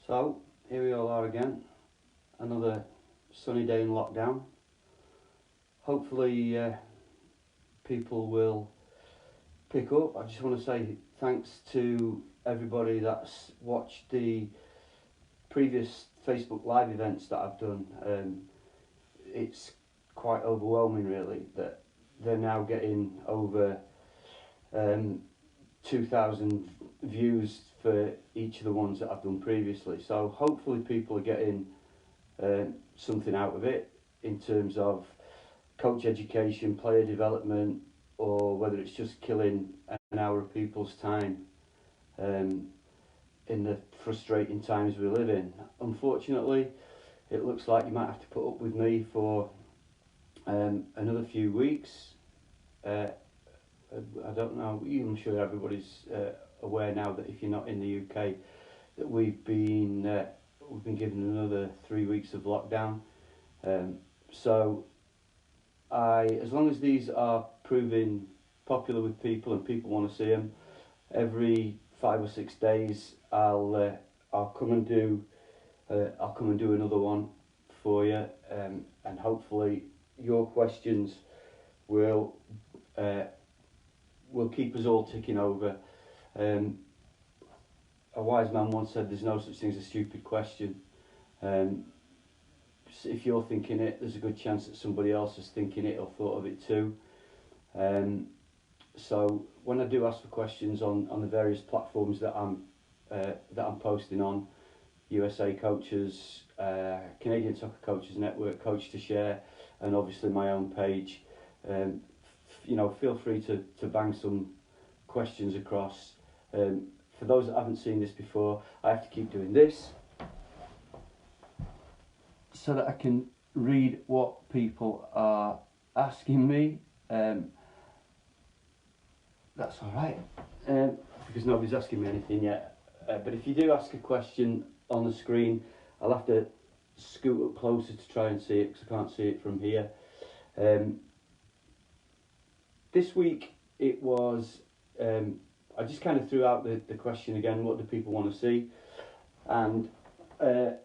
So, here we all are again, another sunny day in lockdown. Hopefully people will pick up. I just want to say thanks to everybody that's watched the previous Facebook Live events that I've done. It's quite overwhelming really that they're now getting over 2,000 views for each of the ones that I've done previously. So hopefully people are getting something out of it in terms of coach education, player development, or whether it's just killing an hour of people's time in the frustrating times we live in. Unfortunately, it looks like you might have to put up with me for another few weeks. I don't know, I'm sure everybody's aware now that if you're not in the UK, that we've been given another 3 weeks of lockdown. So as long as these are proving popular with people and people want to see them, every 5 or 6 days I'll come and do another one for you, and hopefully your questions will keep us all ticking over. A wise man once said there's no such thing as a stupid question. If you're thinking it, there's a good chance that somebody else is thinking it or thought of it too. So when I do ask for questions on the various platforms that I'm posting on, USA Coaches, Canadian Soccer Coaches Network, Coach to Share, and obviously my own page, feel free to bang some questions across. For those that haven't seen this before, I have to keep doing this so that I can read what people are asking me. That's all right, because nobody's asking me anything yet. But if you do ask a question on the screen, I'll have to scoot up closer to try and see it because I can't see it from here. This week it was, I just kind of threw out the question again, what do people want to see? And there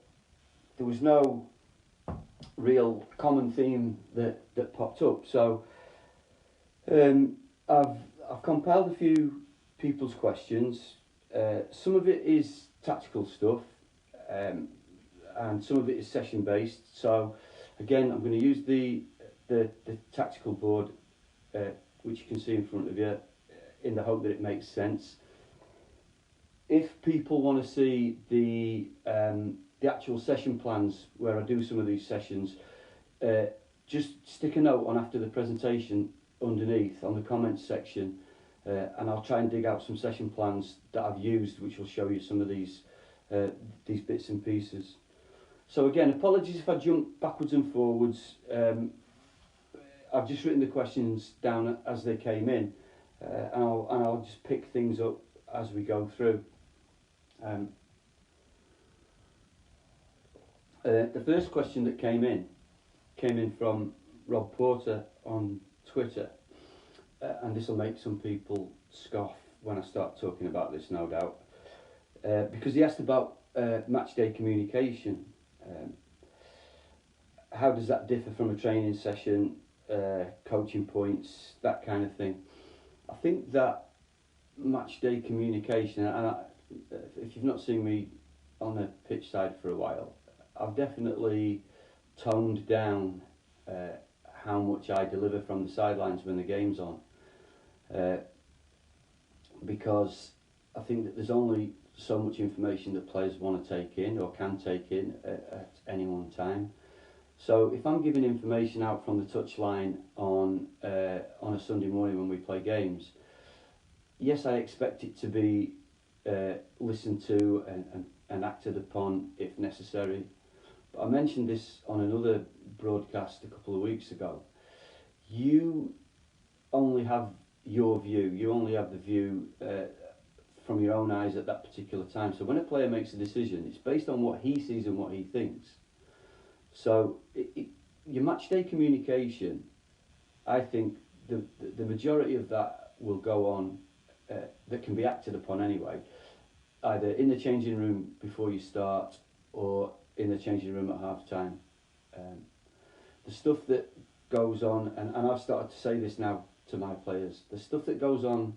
was no real common theme that popped up. So I've compiled a few people's questions. Some of it is tactical stuff, and some of it is session based. So again, I'm going to use the tactical board, which you can see in front of you, in the hope that it makes sense. If people want to see the actual session plans where I do some of these sessions, just stick a note on after the presentation underneath on the comments section, and I'll try and dig out some session plans that I've used, which will show you some of these bits and pieces. So again, apologies if I jump backwards and forwards. I've just written the questions down as they came in, and I'll just pick things up as we go through. The first question that came in from Rob Porter on Twitter, and this will make some people scoff when I start talking about this, no doubt, because he asked about match day communication. How does that differ from a training session, coaching points, that kind of thing? I think that match day communication, and if you've not seen me on the pitch side for a while, I've definitely toned down how much I deliver from the sidelines when the game's on, because I think that there's only so much information that players want to take in or can take in at any one time. So if I'm giving information out from the touchline on a Sunday morning when we play games, yes, I expect it to be listened to and acted upon if necessary. But I mentioned this on another broadcast a couple of weeks ago. You only have your view. You only have the view from your own eyes at that particular time. So when a player makes a decision, it's based on what he sees and what he thinks. So your match day communication, I think the majority of that will go on, that can be acted upon anyway, either in the changing room before you start or in the changing room at half time. The stuff that goes on, and I've started to say this now to my players, the stuff that goes on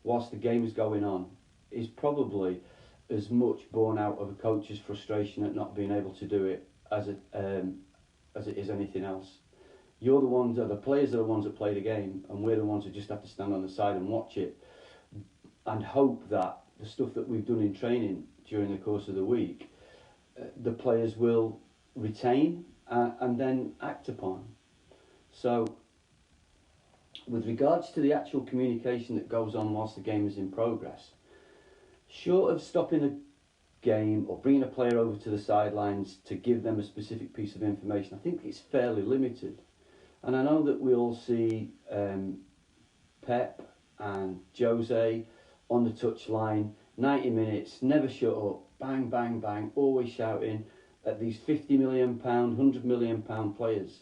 whilst the game is going on is probably as much born out of a coach's frustration at not being able to do it as it is anything else. You're the ones, the players are the ones that play the game, and we're the ones who just have to stand on the side and watch it and hope that the stuff that we've done in training during the course of the week, the players will retain and then act upon. So, with regards to the actual communication that goes on whilst the game is in progress, short of stopping the game or bringing a player over to the sidelines to give them a specific piece of information, I think it's fairly limited. And I know that we all see Pep and Jose on the touchline, 90 minutes, never shut up, bang, bang, bang, always shouting at these £50 million, £100 million players.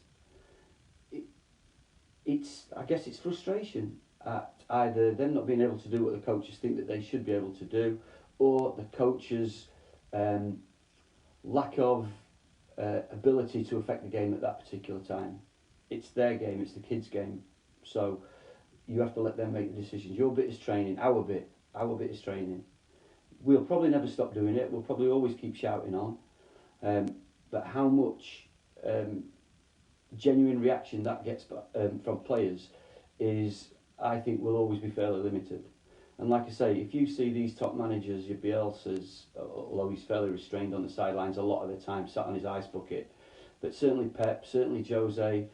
I guess it's frustration at either them not being able to do what the coaches think that they should be able to do, or the coaches' lack of ability to affect the game at that particular time. It's their game, it's the kids' game, so you have to let them make the decisions. Your bit is training, our bit is training. We'll probably never stop doing it, we'll probably always keep shouting on, but how much genuine reaction that gets from players is, I think, will always be fairly limited. And like I say, if you see these top managers, your Bielsa's, although he's fairly restrained on the sidelines a lot of the time, sat on his ice bucket, but certainly Pep, certainly Jose,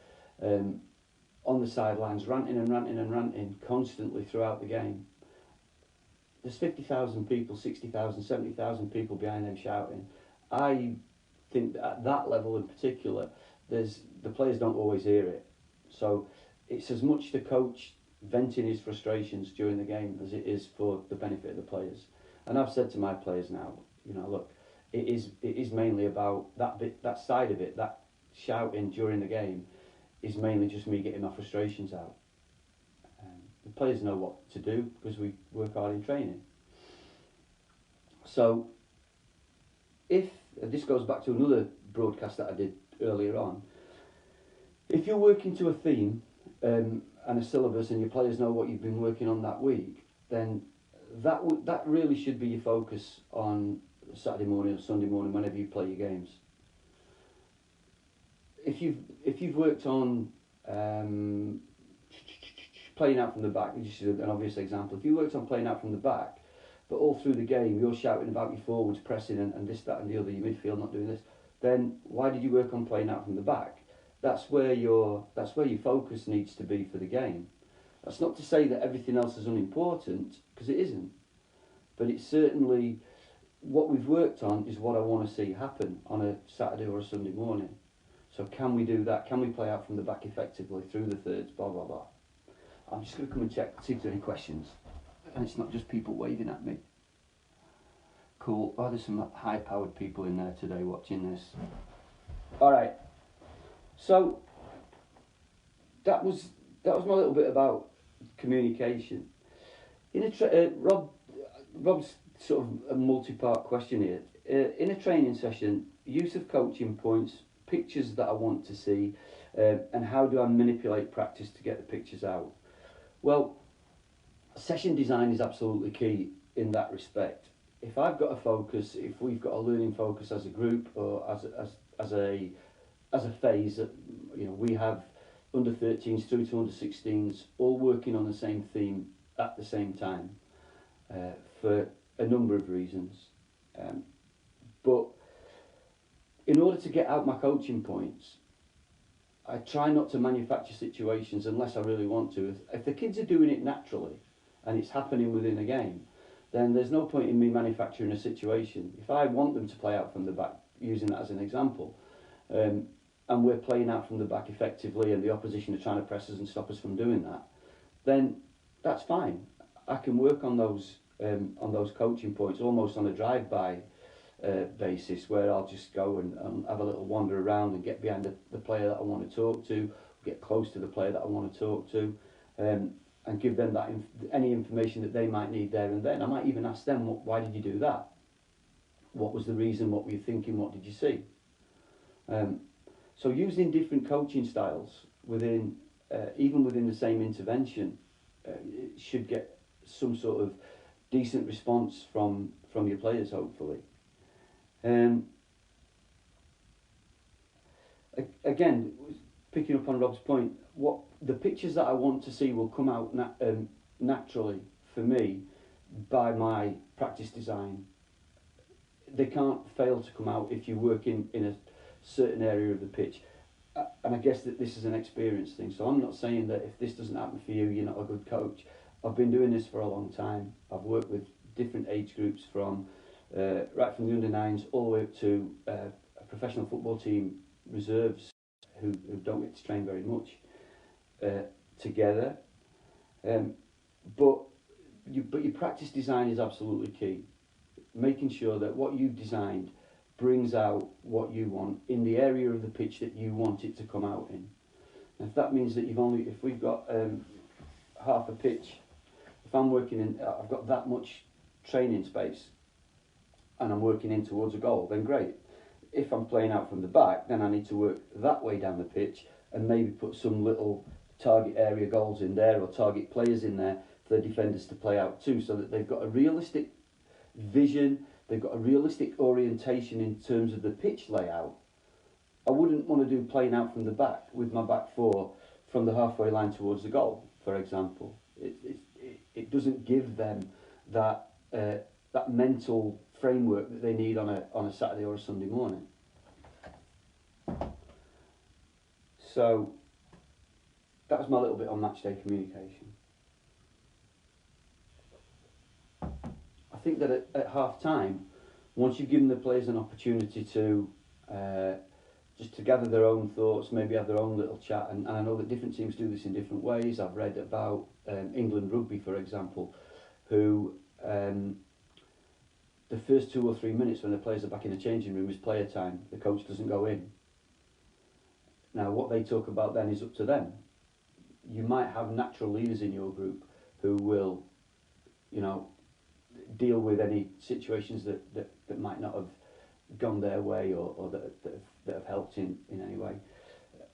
on the sidelines, ranting and ranting and ranting constantly throughout the game. There's 50,000 people, 60,000, 70,000 people behind them shouting. I think that at that level in particular, the players don't always hear it. So it's as much the coach venting his frustrations during the game as it is for the benefit of the players. And I've said to my players now, look, it is mainly about that side of it, that shouting during the game is mainly just me getting my frustrations out. The players know what to do because we work hard in training. So this goes back to another broadcast that I did earlier on, if you're working to a theme and a syllabus and your players know what you've been working on that week, then that really should be your focus on Saturday morning or Sunday morning whenever you play your games. If you've worked on playing out from the back, which is an obvious example, if you worked on playing out from the back, but all through the game you're shouting about your forwards pressing and this, that and the other, your midfield not doing this, then why did you work on playing out from the back? That's where your focus needs to be for the game. That's not to say that everything else is unimportant, because it isn't. But it's certainly, what we've worked on is what I want to see happen on a Saturday or a Sunday morning. So can we do that? Can we play out from the back effectively through the thirds, blah, blah, blah. I'm just going to come and check, see if there are any questions. And it's not just people waving at me. Cool. Oh, there's some high-powered people in there today watching this. All right. So that was my little bit about communication. In Rob's sort of a multi-part question here. In a training session, use of coaching points, pictures that I want to see, and how do I manipulate practice to get the pictures out? Well, session design is absolutely key in that respect. If I've got a focus, if we've got a learning focus as a group or as a phase, we have under 13s through to under 16s all working on the same theme at the same time for a number of reasons. But in order to get out my coaching points, I try not to manufacture situations unless I really want to. If the kids are doing it naturally and it's happening within a game, then there's no point in me manufacturing a situation. If I want them to play out from the back, using that as an example, and we're playing out from the back effectively and the opposition are trying to press us and stop us from doing that, then that's fine. I can work on those coaching points almost on a drive-by basis, where I'll just go and have a little wander around and get behind the player that I want to talk to, get close to the player that I want to talk to, and give them that any information that they might need there and then. I might even ask them, why did you do that? What was the reason? What were you thinking? What did you see? So using different coaching styles within, even within the same intervention, it should get some sort of decent response from your players, hopefully. Again, picking up on Rob's point, what the pictures that I want to see will come out naturally for me by my practice design. They can't fail to come out if you work in a certain area of the pitch. And I guess that this is an experience thing. So I'm not saying that if this doesn't happen for you, you're not a good coach. I've been doing this for a long time. I've worked with different age groups from right from the under-9s all the way up to a professional football team reserves who don't get to train very much together. But your practice design is absolutely key. Making sure that what you've designed brings out what you want in the area of the pitch that you want it to come out in. And if that means that if we've got half a pitch, if I'm working in, I've got that much training space and I'm working in towards a goal, then great. If I'm playing out from the back, then I need to work that way down the pitch and maybe put some little target area goals in there or target players in there for the defenders to play out too, so that they've got a realistic vision, they've got a realistic orientation in terms of the pitch layout. I wouldn't want to do playing out from the back with my back four from the halfway line towards the goal, for example. It doesn't give them that that mental framework that they need on a Saturday or a Sunday morning. So that was my little bit on matchday communication. I think that at half time, once you've given the players an opportunity to just to gather their own thoughts, maybe have their own little chat, and I know that different teams do this in different ways. I've read about England rugby, for example, who the first 2 or 3 minutes when the players are back in the changing room is player time. The coach doesn't go in. Now, what they talk about then is up to them. You might have natural leaders in your group who will, deal with any situations that might not have gone their way or that have helped in any way,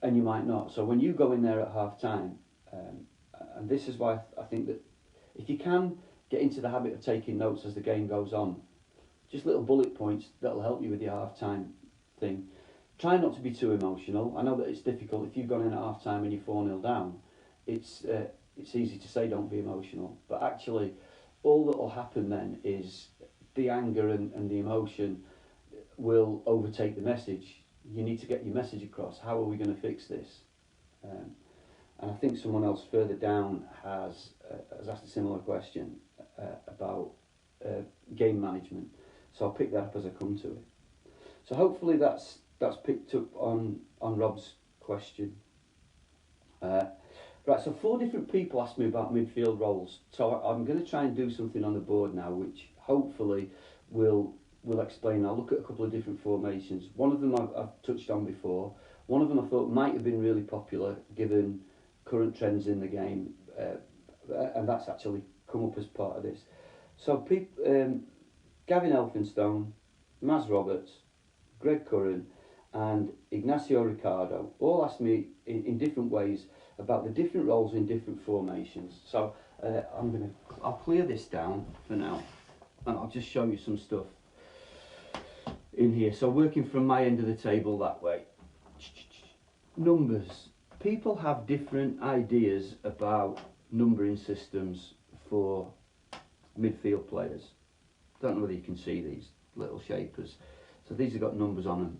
and you might not. So when you go in there at half time, and this is why I think that if you can get into the habit of taking notes as the game goes on, just little bullet points that'll help you with your half time thing. Try not to be too emotional. I know that it's difficult if you've gone in at half time and you're 4-0 down. It's easy to say don't be emotional, but actually all that will happen then is the anger and the emotion will overtake the message. You need to get your message across. How are we going to fix this? And I think someone else further down has asked a similar question about game management. So I'll pick that up as I come to it. So hopefully that's picked up on Rob's question. Right, so 4 different people asked me about midfield roles. So I'm going to try and do something on the board now, which hopefully will explain. I'll look at a couple of different formations. One of them I've touched on before. One of them I thought might have been really popular given current trends in the game, and that's actually come up as part of this. So Gavin Elphinstone, Maz Roberts, Greg Curran and Ignacio Ricardo all asked me in different ways about the different roles in different formations. So I'll clear this down for now and I'll just show you some stuff in here. So working from my end of the table that way. Numbers. People have different ideas about numbering systems for midfield players. Don't know whether you can see these little shapers. So these have got numbers on them.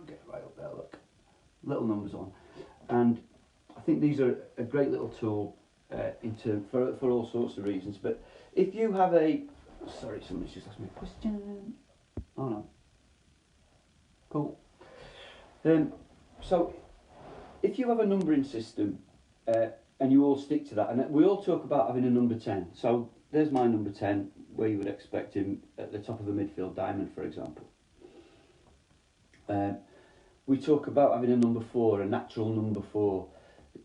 Get right up there, look. Little numbers on. And I think these are a great little tool for all sorts of reasons. But if you have sorry, somebody's just asked me a question. Oh no. Cool. So if you have a numbering system and you all stick to that, and we all talk about having a number 10. So there's my number 10, where you would expect him at the top of a midfield diamond, for example. We talk about having a number 4, a natural number 4,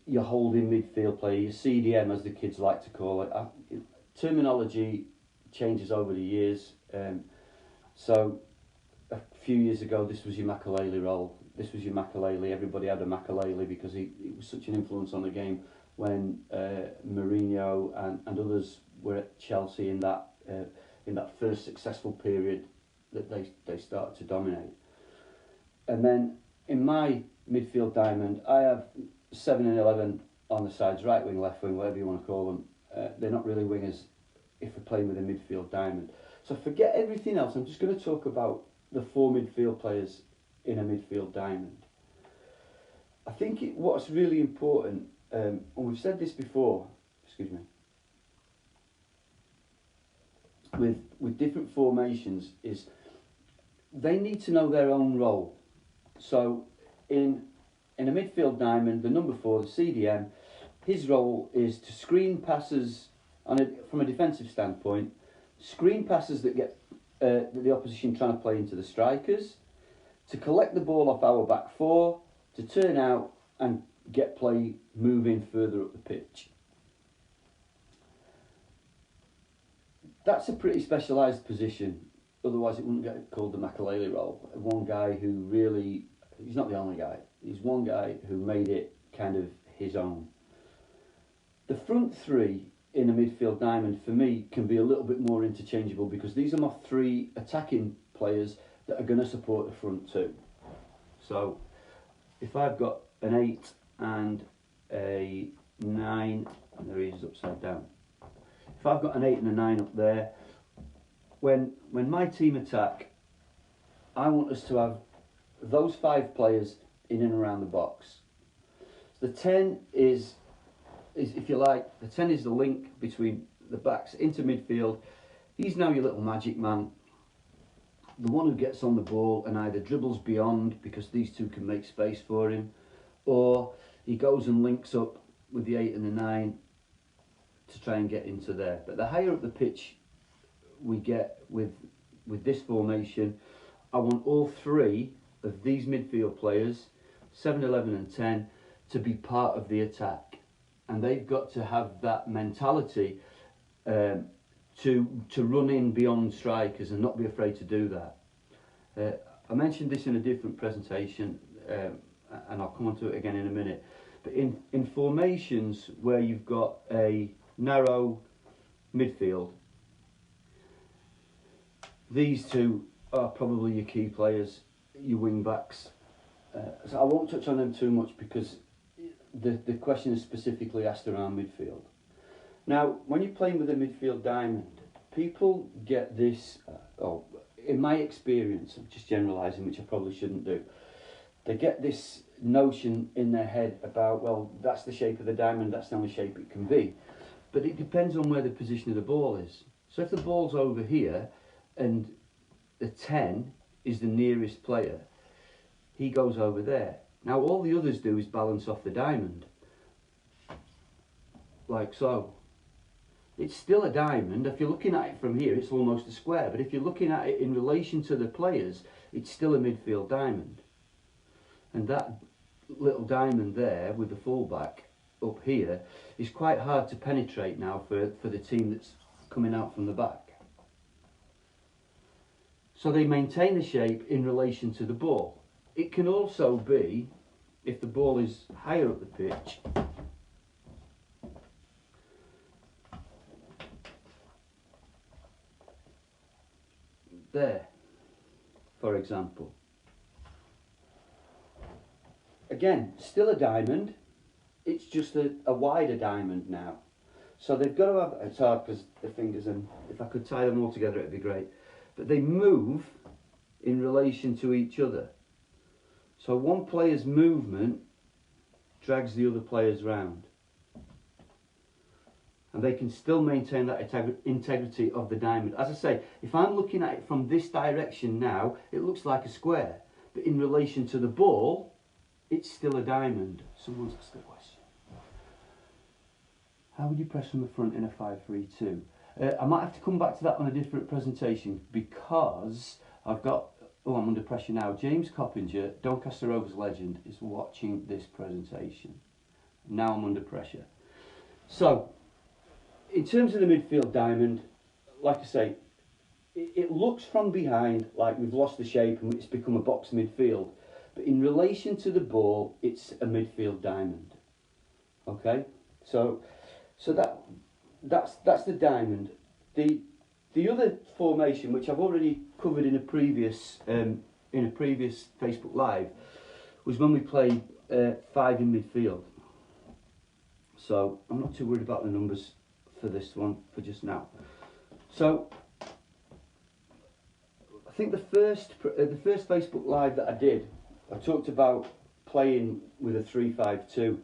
your holding midfield player, your CDM as the kids like to call it. Terminology changes over the years. So a few years ago, this was your Makelele role. This was your Makelele. Everybody had a Makelele because he was such an influence on the game when Mourinho and others were at Chelsea in that first successful period that they started to dominate. And then in my midfield diamond, I have 7 and 11 on the sides, right wing, left wing, whatever you want to call them. They're not really wingers if we're playing with a midfield diamond. So forget everything else. I'm just going to talk about the 4 midfield players in a midfield diamond. I think what's really important, and we've said this before, excuse me, with different formations, is they need to know their own role. So in a midfield diamond, the number 4, the CDM, his role is to screen passes from a defensive standpoint, screen passes that get the opposition trying to play into the strikers, to collect the ball off our back 4, to turn out and get play moving further up the pitch. That's a pretty specialised position, otherwise it wouldn't get called the Makelele role. One guy who really, he's not the only guy, he's one guy who made it kind of his own. The front 3 in a midfield diamond for me can be a little bit more interchangeable because these are my 3 attacking players that are going to support the front 2. So if I've got an 8 and a 9, and there he is upside down. If I've got an 8 and a 9 up there, when my team attack, I want us to have those 5 players in and around the box. The 10 is if you like, the 10 is the link between the backs into midfield. He's now your little magic man, the one who gets on the ball and either dribbles beyond because these 2 can make space for him, or he goes and links up with the 8 and the 9 to try and get into there. But the higher up the pitch we get with this formation, I want all 3 of these midfield players, 7, 11 and 10, to be part of the attack. And they've got to have that mentality to run in beyond strikers and not be afraid to do that. I mentioned this in a different presentation, and I'll come on to it again in a minute. But in formations where you've got a narrow midfield, these 2 are probably your key players, your wing backs. So I won't touch on them too much because the question is specifically asked around midfield. Now, when you're playing with a midfield diamond, people get this, in my experience, I'm just generalising, which I probably shouldn't do, they get this notion in their head about, well, that's the shape of the diamond, that's the only shape it can be. But it depends on where the position of the ball is. So if the ball's over here and the 10 is the nearest player, he goes over there. Now all the others do is balance off the diamond, like so. It's still a diamond. If you're looking at it from here, it's almost a square, but if you're looking at it in relation to the players, it's still a midfield diamond. And that little diamond there with the fullback up here is quite hard to penetrate now for the team that's coming out from the back. So they maintain the shape in relation to the ball. It can also be, if the ball is higher up the pitch, there, for example. Again, still a diamond, it's just a wider diamond now. So they've got to have, it's hard because the fingers, and if I could tie them all together it'd be great. But they move in relation to each other. So one player's movement drags the other players round. And they can still maintain that integrity of the diamond. As I say, if I'm looking at it from this direction now, it looks like a square. But in relation to the ball, it's still a diamond. Someone's asked a question. How would you press from the front in a 5-3-2? I might have to come back to that on a different presentation because I've got, I'm under pressure now. James Coppinger, Doncaster Rovers legend, is watching this presentation. Now I'm under pressure. So, in terms of the midfield diamond, like I say, it looks from behind like we've lost the shape and it's become a box midfield. But in relation to the ball, it's a midfield diamond. Okay? So that's the diamond. The other formation, which I've already covered in a previous Facebook Live, was when we played 5 in midfield. So I'm not too worried about the numbers for this one for just now. So I think the first Facebook Live that I did, I talked about playing with a 3-5-2,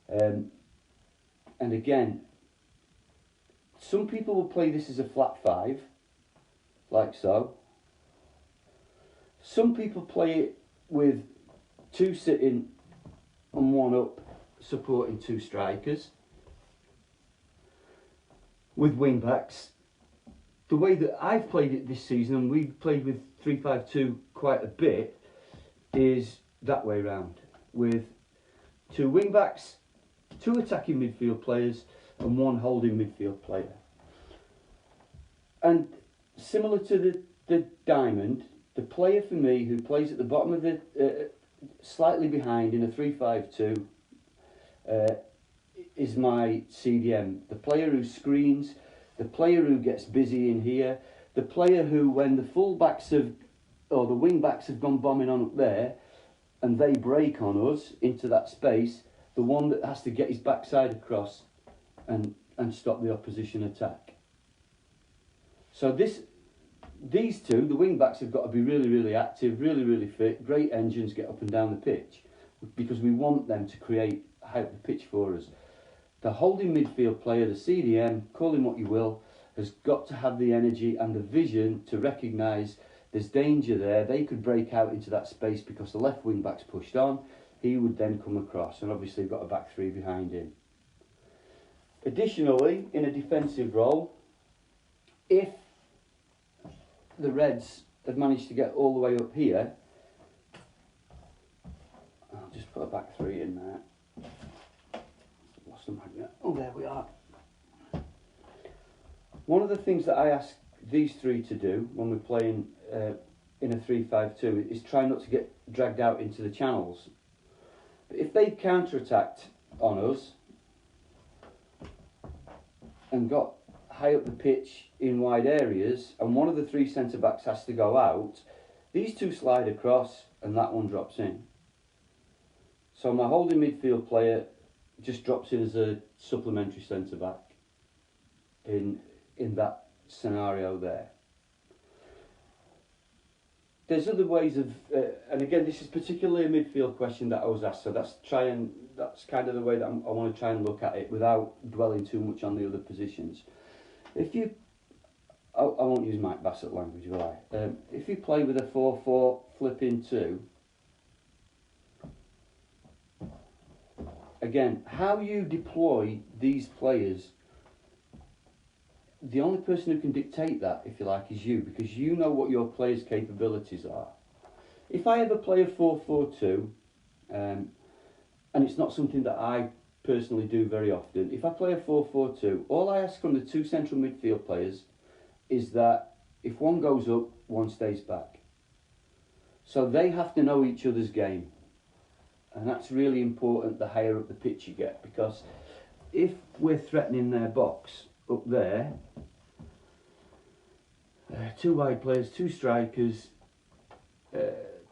and again, some people will play this as a flat 5, like so. Some people play it with 2 sitting and 1 up, supporting 2 strikers. With wing backs, the way that I've played it this season, and we've played with 3-5-2 quite a bit, is that way round, with 2 wing backs, 2 attacking midfield players, and 1 holding midfield player. And similar to the diamond, the player for me who plays at the bottom of the slightly behind in a 3-5-2 is my CDM, the player who screens, the player who gets busy in here, the player who, when the full-backs have, or the wing-backs have gone bombing on up there, and they break on us into that space, the one that has to get his backside across and stop the opposition attack. So these two, the wing-backs, have got to be really, really active, really, really fit, great engines, get up and down the pitch, because we want them to create high up the pitch for us. The holding midfield player, the CDM, call him what you will, has got to have the energy and the vision to recognise there's danger there. They could break out into that space because the left wing back's pushed on. He would then come across, and obviously got a back 3 behind him. Additionally, in a defensive role, if the Reds have managed to get all the way up here, I'll just put a back 3 in there. Lost the magnet. Oh, there we are. One of the things that I ask these 3 to do when we're playing in a 3-5-2 is try not to get dragged out into the channels. But if they counter-attacked on us and got high up the pitch in wide areas, and one of the 3 centre-backs has to go out, these 2 slide across and that one drops in. So my holding midfield player just drops in as a supplementary centre-back in that scenario there. There's other ways of, and again, this is particularly a midfield question that I was asked, so that's kind of the way that I want to try and look at it without dwelling too much on the other positions. If you, I won't use Mike Bassett language, will I? If you play with a 4-4 flipping 2, again, how you deploy these players, the only person who can dictate that, if you like, is you, because you know what your players' capabilities are. If I ever play a 4-4-2, and it's not something that I personally do very often, if I play a 4-4-2, all I ask from the 2 central midfield players is that if one goes up, one stays back. So they have to know each other's game. And that's really important the higher up the pitch you get, because if we're threatening their box up there, 2 wide players, 2 strikers,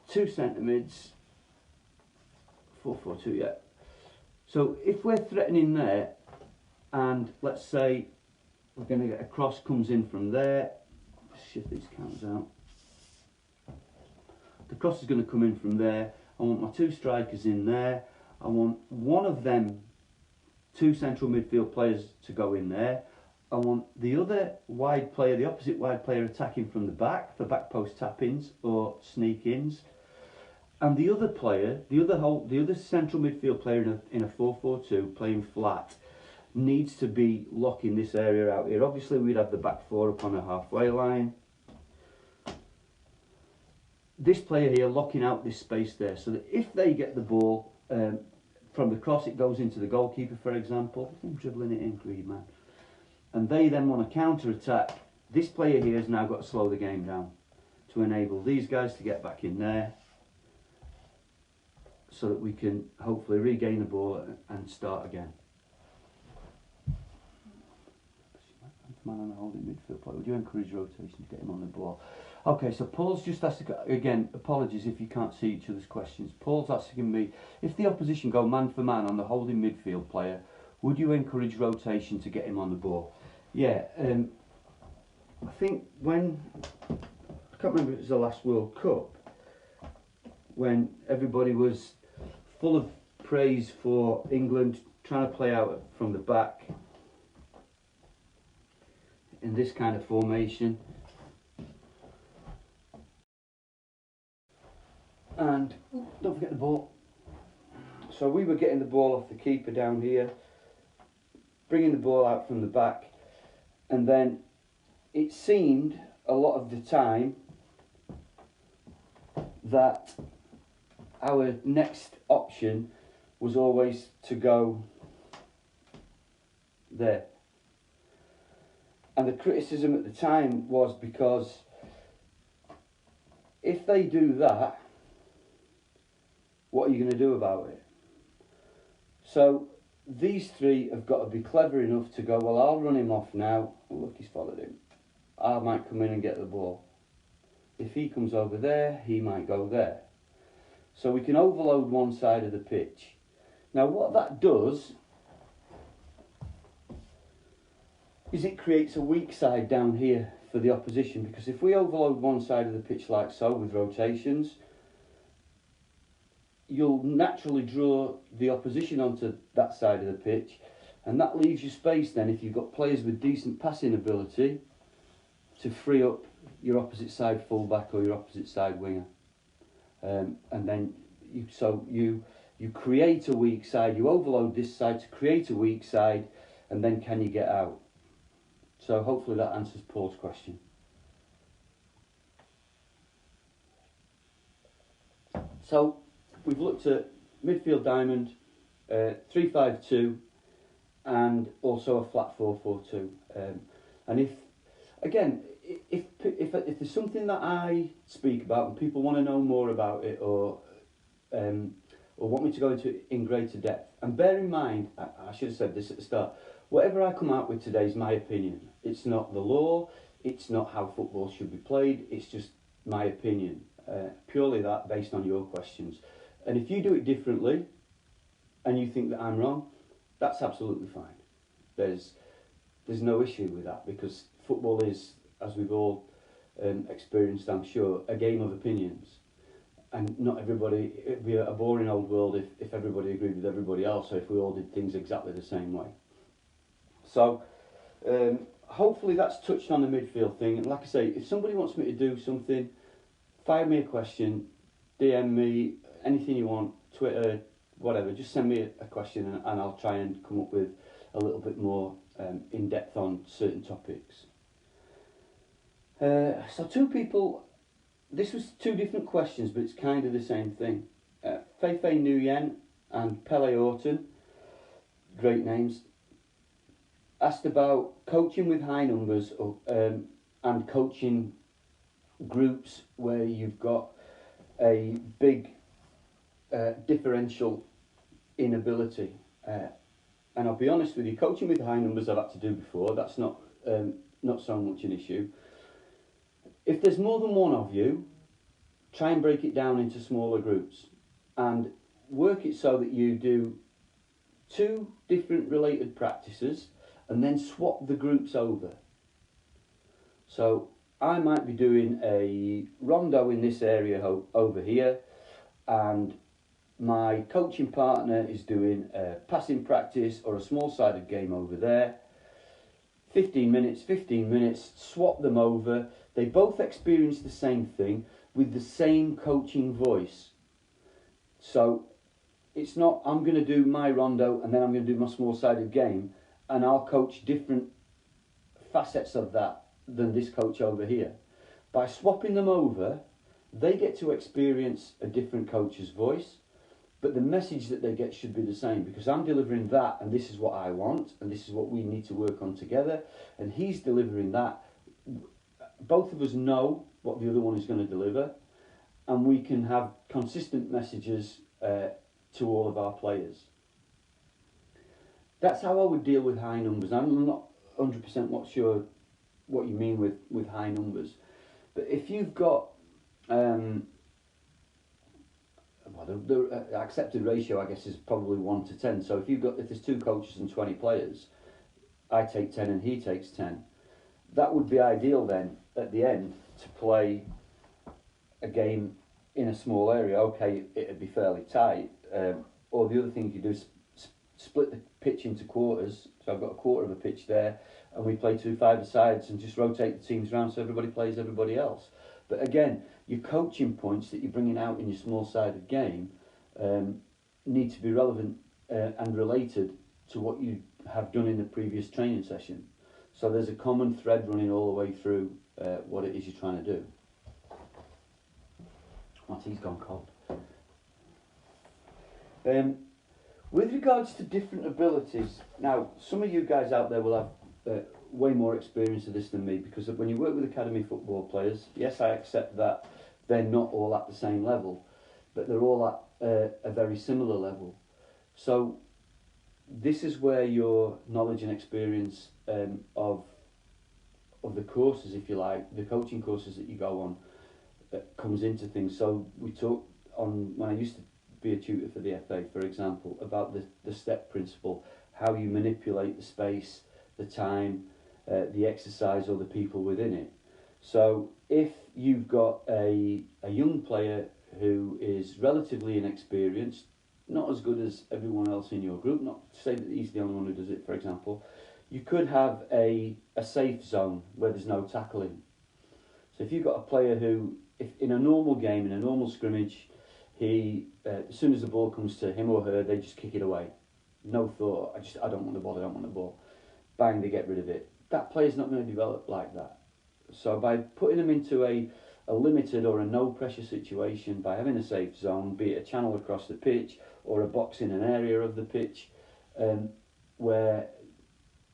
2 centre mids, 4-4-2, yeah. So if we're threatening there, and let's say we're going to get a cross comes in from there, shift these counters out. The cross is going to come in from there. I want my 2 strikers in there. I want one of them 2 central midfield players to go in there. I want the other wide player, the opposite wide player, attacking from the back for back post tap-ins or sneak-ins. And the other player, the other central midfield player in a 4-4-2 playing flat needs to be locking this area out here. Obviously, we'd have the back 4 up on a halfway line. This player here locking out this space there, so that if they get the ball, from the cross it goes into the goalkeeper, for example. I'm dribbling it in, greedy man. And they then want to counter-attack. This player here has now got to slow the game down to enable these guys to get back in there so that we can hopefully regain the ball and start again. Man on the holding midfield player. Would you encourage rotation to get him on the ball? Okay, so Paul's just asked, again, apologies if you can't see each other's questions. Paul's asking me, if the opposition go man for man on the holding midfield player, would you encourage rotation to get him on the ball? Yeah, I think when, I can't remember if it was the last World Cup, when everybody was full of praise for England trying to play out from the back in this kind of formation, and don't forget the ball. So we were getting the ball off the keeper down here, bringing the ball out from the back, and then it seemed a lot of the time that our next option was always to go there. And the criticism at the time was because if they do that, what are you going to do about it? So these three have got to be clever enough to go, well, I'll run him off now. Oh, look, he's followed him. I might come in and get the ball. If he comes over there, he might go there. So we can overload one side of the pitch. Now what that does is it creates a weak side down here for the opposition, because if we overload one side of the pitch like so with rotations, you'll naturally draw the opposition onto that side of the pitch, and that leaves you space then, if you've got players with decent passing ability, to free up your opposite side fullback or your opposite side winger. And then you create a weak side, you overload this side to create a weak side, and then can you get out? So hopefully that answers Paul's question. So we've looked at midfield diamond, 3-5-2, and also a flat 4-4-2. And if there's something that I speak about and people want to know more about it, or want me to go into it in greater depth, and bear in mind, I should have said this at the start, whatever I come out with today is my opinion. It's not the law, it's not how football should be played, it's just my opinion. Purely that, based on your questions. And if you do it differently, and you think that I'm wrong, that's absolutely fine. There's no issue with that, because football is, as we've all experienced, I'm sure, a game of opinions. And not everybody, it'd be a boring old world if everybody agreed with everybody else, or if we all did things exactly the same way. So, hopefully that's touched on the midfield thing. And like I say, if somebody wants me to do something, fire me a question, DM me, anything you want, Twitter, whatever, just send me a question and I'll try and come up with a little bit more in depth on certain topics. So two people, this was two different questions, but it's kind of the same thing. Feifei Nguyen and Pele Orton, great names, asked about coaching with high numbers and coaching groups where you've got a big differential in ability. And I'll be honest with you, coaching with high numbers I've had to do before, that's not so much an issue. If there's more than one of you, try and break it down into smaller groups and work it so that you do two different related practices and then swap the groups over. So I might be doing a rondo in this area over here, and my coaching partner is doing a passing practice or a small-sided game over there. 15 minutes, swap them over. They both experience the same thing with the same coaching voice. So it's not, I'm going to do my rondo and then I'm going to do my small-sided game, and I'll coach different facets of that than this coach over here. By swapping them over, they get to experience a different coach's voice, but the message that they get should be the same, because I'm delivering that and this is what I want and this is what we need to work on together, and he's delivering that. Both of us know what the other one is going to deliver, and we can have consistent messages to all of our players. That's how I would deal with high numbers. I'm not 100% sure what you mean with high numbers, but if you've got the accepted ratio, I guess, is probably 1 to 10. So if there's 2 coaches and 20 players, I take 10 and he takes 10. That would be ideal then at the end to play a game in a small area. Okay, it'd be fairly tight. Or the other thing you could do is split the pitch into quarters. So I've got a quarter of a pitch there, and we play 2 5-a-sides and just rotate the teams around so everybody plays everybody else. But again, your coaching points that you're bringing out in your small-sided game need to be relevant and related to what you have done in the previous training session. So there's a common thread running all the way through what it is you're trying to do. My tea's gone cold. With regards to different abilities, now some of you guys out there will have way more experience of this than me, because when you work with academy football players, yes, I accept that they're not all at the same level, but they're all at a very similar level. So this is where your knowledge and experience of the courses, if you like, the coaching courses that you go on, comes into things. So we talked on, when I used to be a tutor for the FA, for example, about the step principle, how you manipulate the space, the time, the exercise, or the people within it. So if you've got a young player who is relatively inexperienced, not as good as everyone else in your group, not to say that he's the only one who does it, for example, you could have a safe zone where there's no tackling. So if you've got a player who, if in a normal game, in a normal scrimmage, he as soon as the ball comes to him or her, they just kick it away. No thought, I don't want the ball, I don't want the ball. Bang, they get rid of it. That player's not going to develop like that. So by putting them into a limited or a no pressure situation, by having a safe zone, be it a channel across the pitch or a box in an area of the pitch, where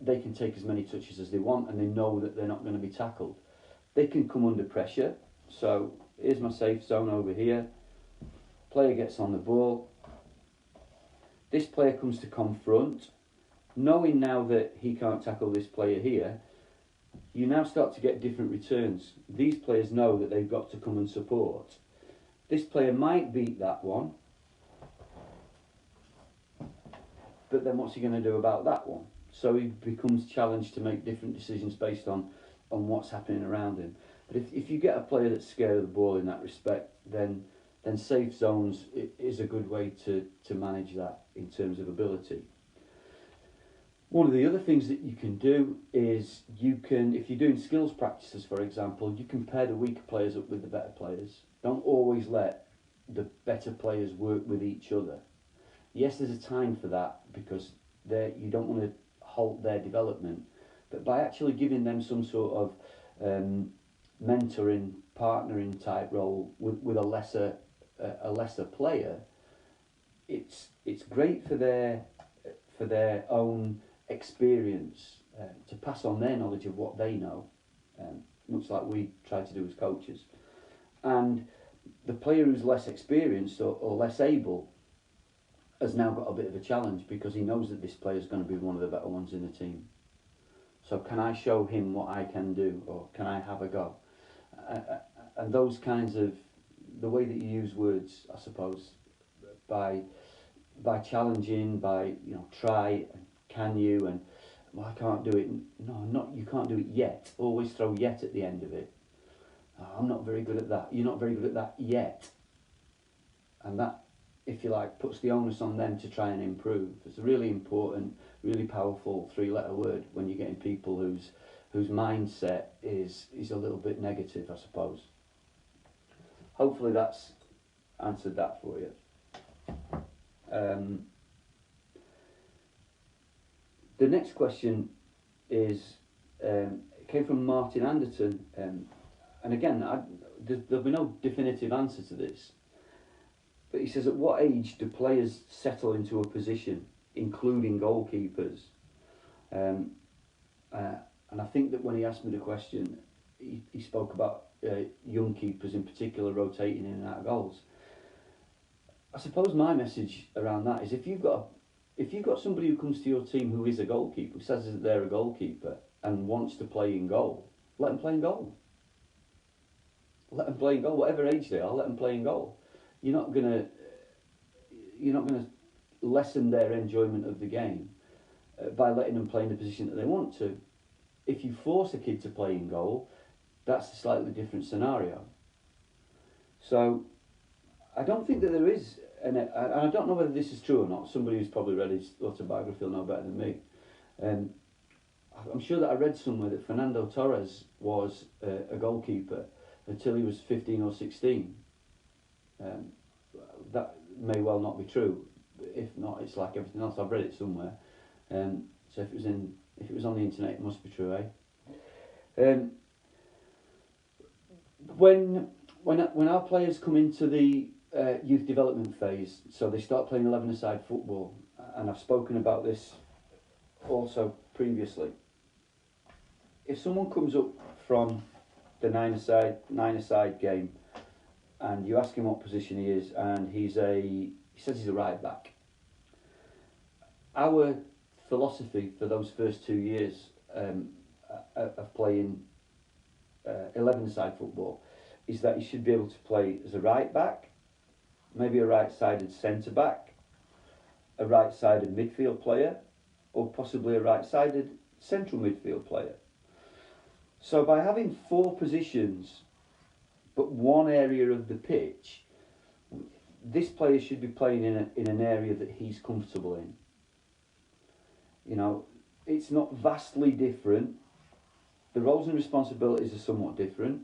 they can take as many touches as they want and they know that they're not going to be tackled. They can come under pressure. So here's my safe zone over here. Player gets on the ball. This player comes to confront. Knowing now that he can't tackle this player here, you now start to get different returns. These players know that they've got to come and support. This player might beat that one, but then what's he going to do about that one? So he becomes challenged to make different decisions based on what's happening around him. But if you get a player that's scared of the ball in that respect, then safe zones is a good way to manage that in terms of ability. One of the other things that you can do is you can, if you're doing skills practices, for example, you can pair the weaker players up with the better players. Don't always let the better players work with each other. Yes, there's a time for that because you don't want to halt their development, but by actually giving them some sort of mentoring, partnering type role with a lesser player, it's great for their own experience, to pass on their knowledge of what they know, much like we try to do as coaches. And the player who's less experienced or less able has now got a bit of a challenge because he knows that this player is going to be one of the better ones in the team. So can I show him what I can do, or can I have a go? And those kinds of, the way that you use words, I suppose, by challenging, by try, can you, and well, I can't do it. No, you can't do it yet. Always throw yet at the end of it. I'm not very good at that. You're not very good at that yet. And that, if you like, puts the onus on them to try and improve. It's a really important, really powerful 3-letter word when you're getting people whose mindset is a little bit negative, I suppose. Hopefully that's answered that for you. The next question is came from Martin Anderton, and again, there'll be no definitive answer to this, But he says, at what age do players settle into a position, including goalkeepers? And I think that when he asked me the question, he spoke about young keepers in particular rotating in and out of goals. I suppose my message around that is if you've got somebody who comes to your team who is a goalkeeper, who says that they're a goalkeeper and wants to play in goal, let them play in goal. Let them play in goal, whatever age they are. Let them play in goal. You're not gonna lessen their enjoyment of the game by letting them play in the position that they want to. If you force a kid to play in goal, that's a slightly different scenario. So I don't think that there is, and I don't know whether this is true or not. Somebody who's probably read his autobiography will know better than me. I'm sure that I read somewhere that Fernando Torres was a goalkeeper until he was 15 or 16. That may well not be true. If not, it's like everything else. I've read it somewhere. So if it was on the internet, it must be true, eh? When our players come into the youth development phase, so they start playing 11-a-side football, and I've spoken about this also previously. If someone comes up from the nine-a-side game, and you ask him what position he is, and he says he's a right back. Our philosophy for those first 2 years of playing 11-a-side football is that he should be able to play as a right back, maybe a right-sided centre back, a right-sided midfield player, or possibly a right-sided central midfield player. So by having 4 positions but one area of the pitch, this player should be playing in an area that he's comfortable in. You know, it's not vastly different. The roles and responsibilities are somewhat different,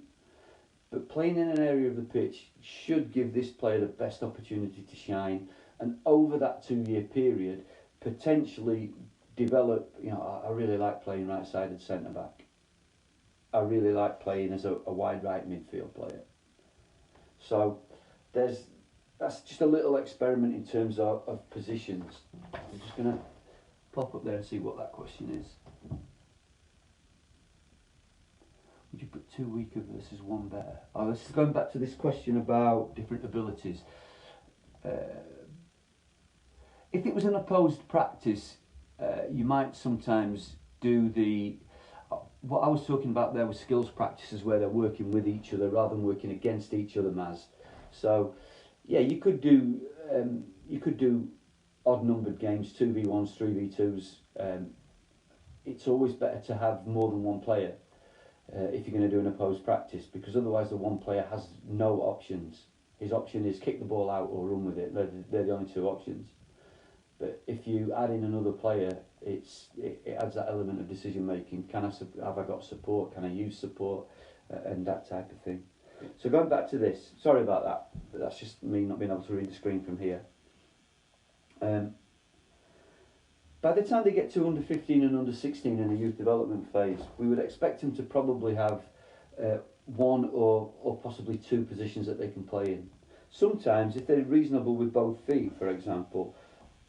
but playing in an area of the pitch should give this player the best opportunity to shine, and over that 2-year period, potentially develop. You know, I really like playing right-sided centre back. I really like playing as a wide right midfield player. So that's just a little experiment in terms of positions. I'm just going to pop up there and see what that question is. Would you put 2 weaker versus 1 better? Oh, this is going back to this question about different abilities. If it was an opposed practice, you might sometimes do what I was talking about there was skills practices where they're working with each other rather than working against each other, Maz. So, yeah, you could do odd numbered games, 2v1s, 3v2s. It's always better to have more than one player if you're going to do an opposed practice, because otherwise the one player has no options. His option is kick the ball out or run with it. They're the only 2 options. But if you add in another player, it adds that element of decision making. Have I got support? Can I use support? And that type of thing. So going back to this, sorry about that, but that's just me not being able to read the screen from here. By the time they get to under 15 and under 16 in the youth development phase, we would expect them to probably have 1 or possibly 2 positions that they can play in. Sometimes, if they're reasonable with both feet, for example,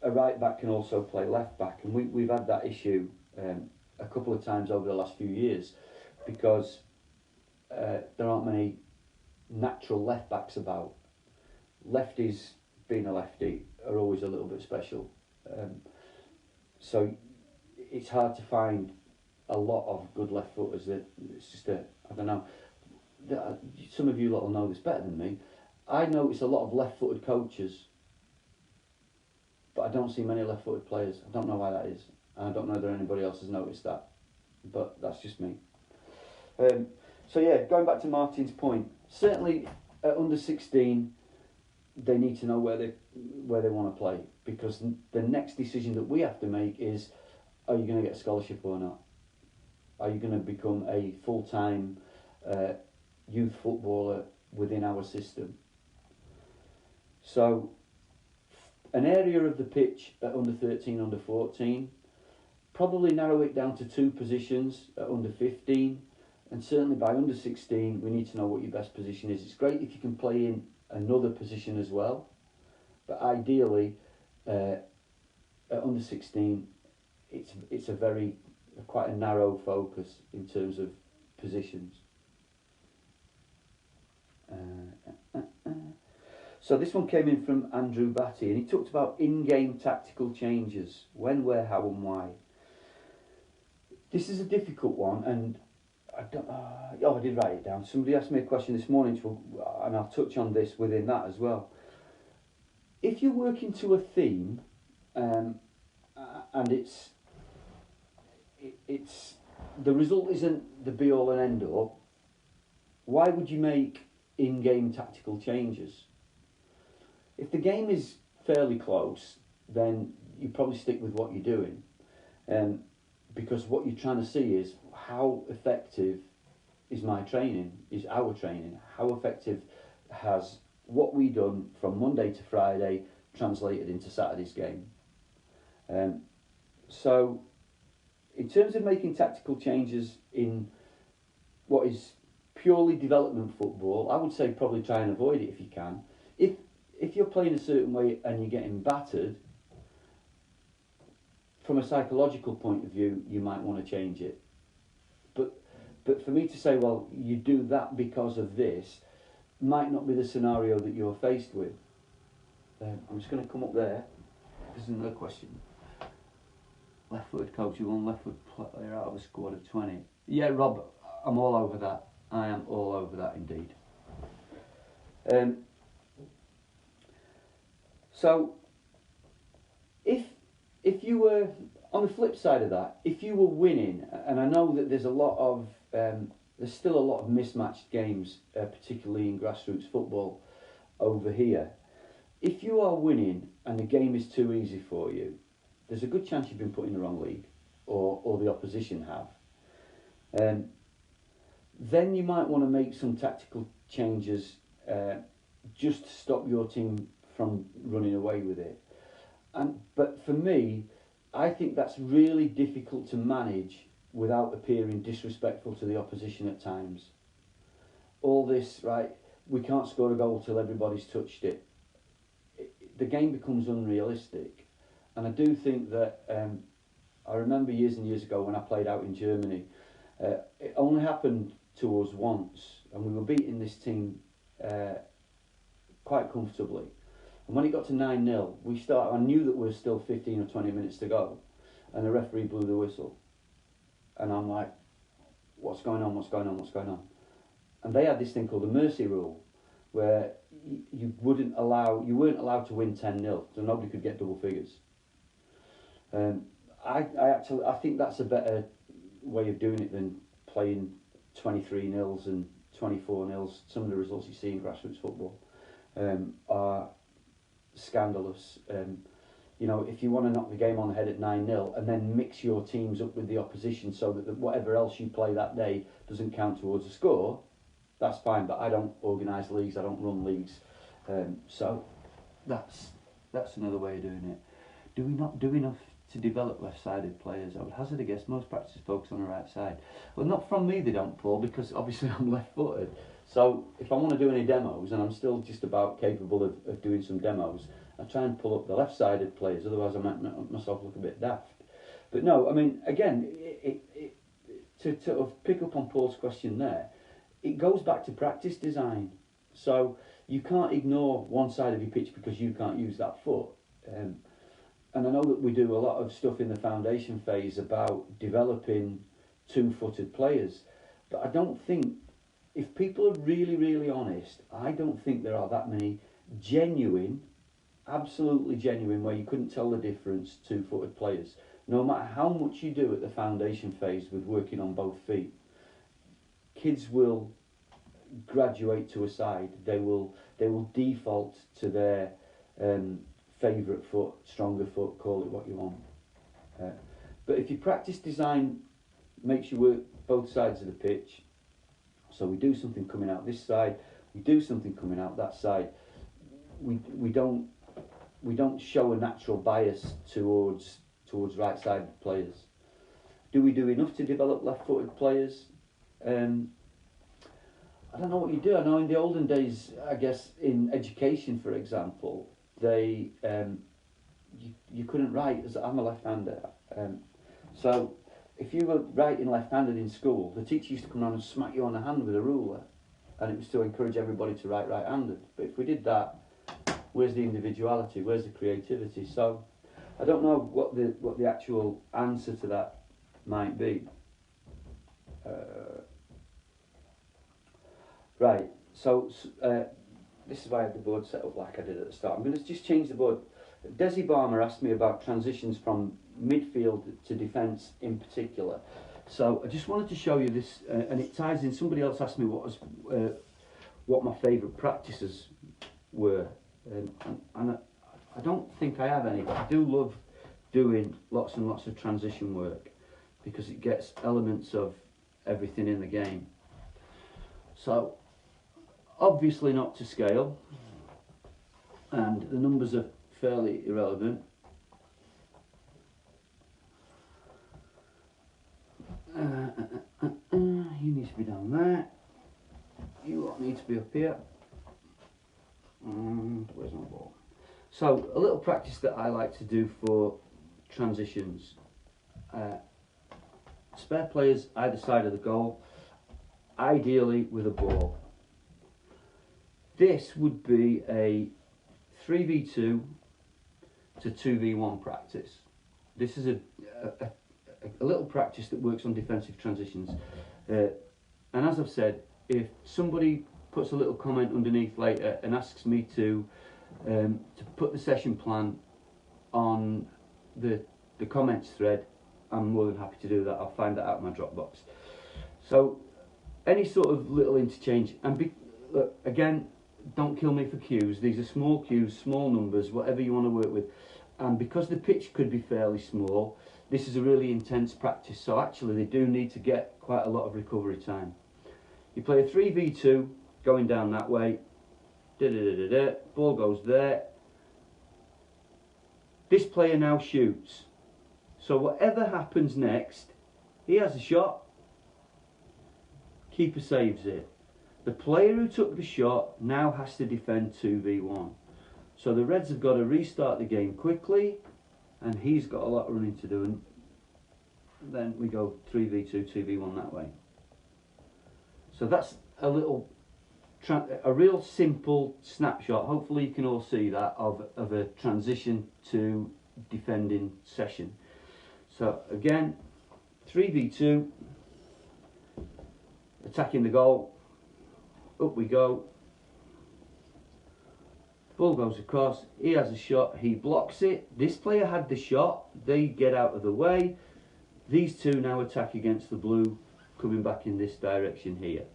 a right back can also play left back, and we've had that issue a couple of times over the last few years, because there aren't many natural left backs about. Lefties, being a lefty, are always a little bit special. So it's hard to find a lot of good left footers. It's just I don't know. Some of you lot will know this better than me. I notice a lot of left-footed coaches, but I don't see many left-footed players. I don't know why that is. And I don't know whether anybody else has noticed that, but that's just me. So yeah, going back to Martin's point, certainly at under 16, they need to know where they want to play, because the next decision that we have to make is, are you going to get a scholarship or not? Are you going to become a full-time youth footballer within our system? So an area of the pitch at under 13, under 14, probably narrow it down to 2 positions at under 15, and certainly by under 16 we need to know what your best position is. It's great if you can play in another position as well, But ideally, at under 16, it's a very quite a narrow focus in terms of positions. So this one came in from Andrew Batty, and he talked about in-game tactical changes: when, where, how, and why. This is a difficult one, and I don't. I did write it down. Somebody asked me a question this morning, and I'll touch on this within that as well. If you're working to a theme, and it's the result isn't the be all and end all, why would you make in-game tactical changes? If the game is fairly close, then you probably stick with what you're doing, because what you're trying to see is how effective is my training, is our training, how effective has what we done from Monday to Friday translated into Saturday's game. So in terms of making tactical changes in what is purely development football, I would say probably try and avoid it if you can. If you're playing a certain way and you're getting battered, from a psychological point of view, you might want to change it. But for me to say, well, you do that because of this, might not be the scenario that you're faced with. I'm just going to come up there. There's another question. Left-footed coach, you want left-footed player out of a squad of 20. Yeah, Rob, I'm all over that. I am all over that indeed. So, if you were, on the flip side of that, if you were winning, and I know that there's a lot of, there's still a lot of mismatched games, particularly in grassroots football over here. If you are winning and the game is too easy for you, there's a good chance you've been put in the wrong league, or the opposition have. Then you might want to make some tactical changes just to stop your team from running away with it. But for me, I think that's really difficult to manage without appearing disrespectful to the opposition at times. All this, right, we can't score a goal till everybody's touched it. The game becomes unrealistic. And I do think that, I remember years and years ago when I played out in Germany, it only happened to us once, and we were beating this team quite comfortably. And when it got to 9-0, I knew that there was still 15 or 20 minutes to go, and the referee blew the whistle. And I'm like, what's going on, what's going on, what's going on? And they had this thing called the mercy rule, where you weren't allowed to win 10-0, so nobody could get double figures. I think that's a better way of doing it than playing 23-0s and 24-0s. Some of the results you see in grassroots football are scandalous. If you want to knock the game on the head at 9-0 and then mix your teams up with the opposition so that whatever else you play that day doesn't count towards a score, that's fine. But I don't organise leagues, I don't run leagues, so that's another way of doing it. Do we not do enough to develop left-sided players? I would hazard a guess most practices focus on the right side. Well, not from me they don't, Paul, because obviously I'm left-footed. So if I want to do any demos, and I'm still just about capable of doing some demos, I try and pull up the left-sided players, otherwise I might make myself look a bit daft. But no, I mean, again, to sort of pick up on Paul's question there, it goes back to practice design. So you can't ignore one side of your pitch because you can't use that foot. And I know that we do a lot of stuff in the foundation phase about developing two-footed players, but I don't think, if people are really, really honest, I don't think there are that many genuine, absolutely genuine, where you couldn't tell the difference, two-footed players. No matter how much you do at the foundation phase with working on both feet, kids will graduate to a side. They will default to their favourite foot, stronger foot, call it what you want. But if your practice design makes you work both sides of the pitch, so we do something coming out this side, we do something coming out that side, we don't show a natural bias towards right-sided players. Do we do enough to develop left-footed players? I don't know what you do. I know in the olden days, I guess in education, for example, they you couldn't write, as I'm a left-hander. So if you were writing left-handed in school, the teacher used to come around and smack you on the hand with a ruler, and it was to encourage everybody to write right-handed. But if we did that, where's the individuality? Where's the creativity? So I don't know what the actual answer to that might be. Right. So this is why I had the board set up like I did at the start. I'm going to just change the board. Desi Barmer asked me about transitions from midfield to defence in particular. So I just wanted to show you this, and it ties in. Somebody else asked me what my favourite practices were, and I don't think I have any, but I do love doing lots and lots of transition work because it gets elements of everything in the game. So obviously not to scale, and the numbers are fairly irrelevant. You need to be down there. You lot need to be up here. And where's my ball? So a little practice that I like to do for transitions. Spare players either side of the goal, ideally with a ball. This would be a 3v2 to 2v1 practice. This is a little practice that works on defensive transitions. And as I've said, if somebody puts a little comment underneath later and asks me to put the session plan on the comments thread, I'm more than happy to do that. I'll find that out in my Dropbox. So any sort of little interchange, and look, again, don't kill me for cues. These are small cues, small numbers, whatever you want to work with. And because the pitch could be fairly small, this is a really intense practice. So actually they do need to get quite a lot of recovery time. You play a 3v2 going down that way. Ball goes there. This player now shoots. So whatever happens next, he has a shot. Keeper saves it. The player who took the shot now has to defend 2v1. So the Reds have got to restart the game quickly, and he's got a lot of running to do, and then we go 3v2, 2v1 that way. So that's a real simple snapshot. Hopefully you can all see that of a transition to defending session. So again, 3v2, attacking the goal, up we go, ball goes across, he has a shot, he blocks it, this player had the shot, they get out of the way, these two now attack against the blue, coming back in this direction here.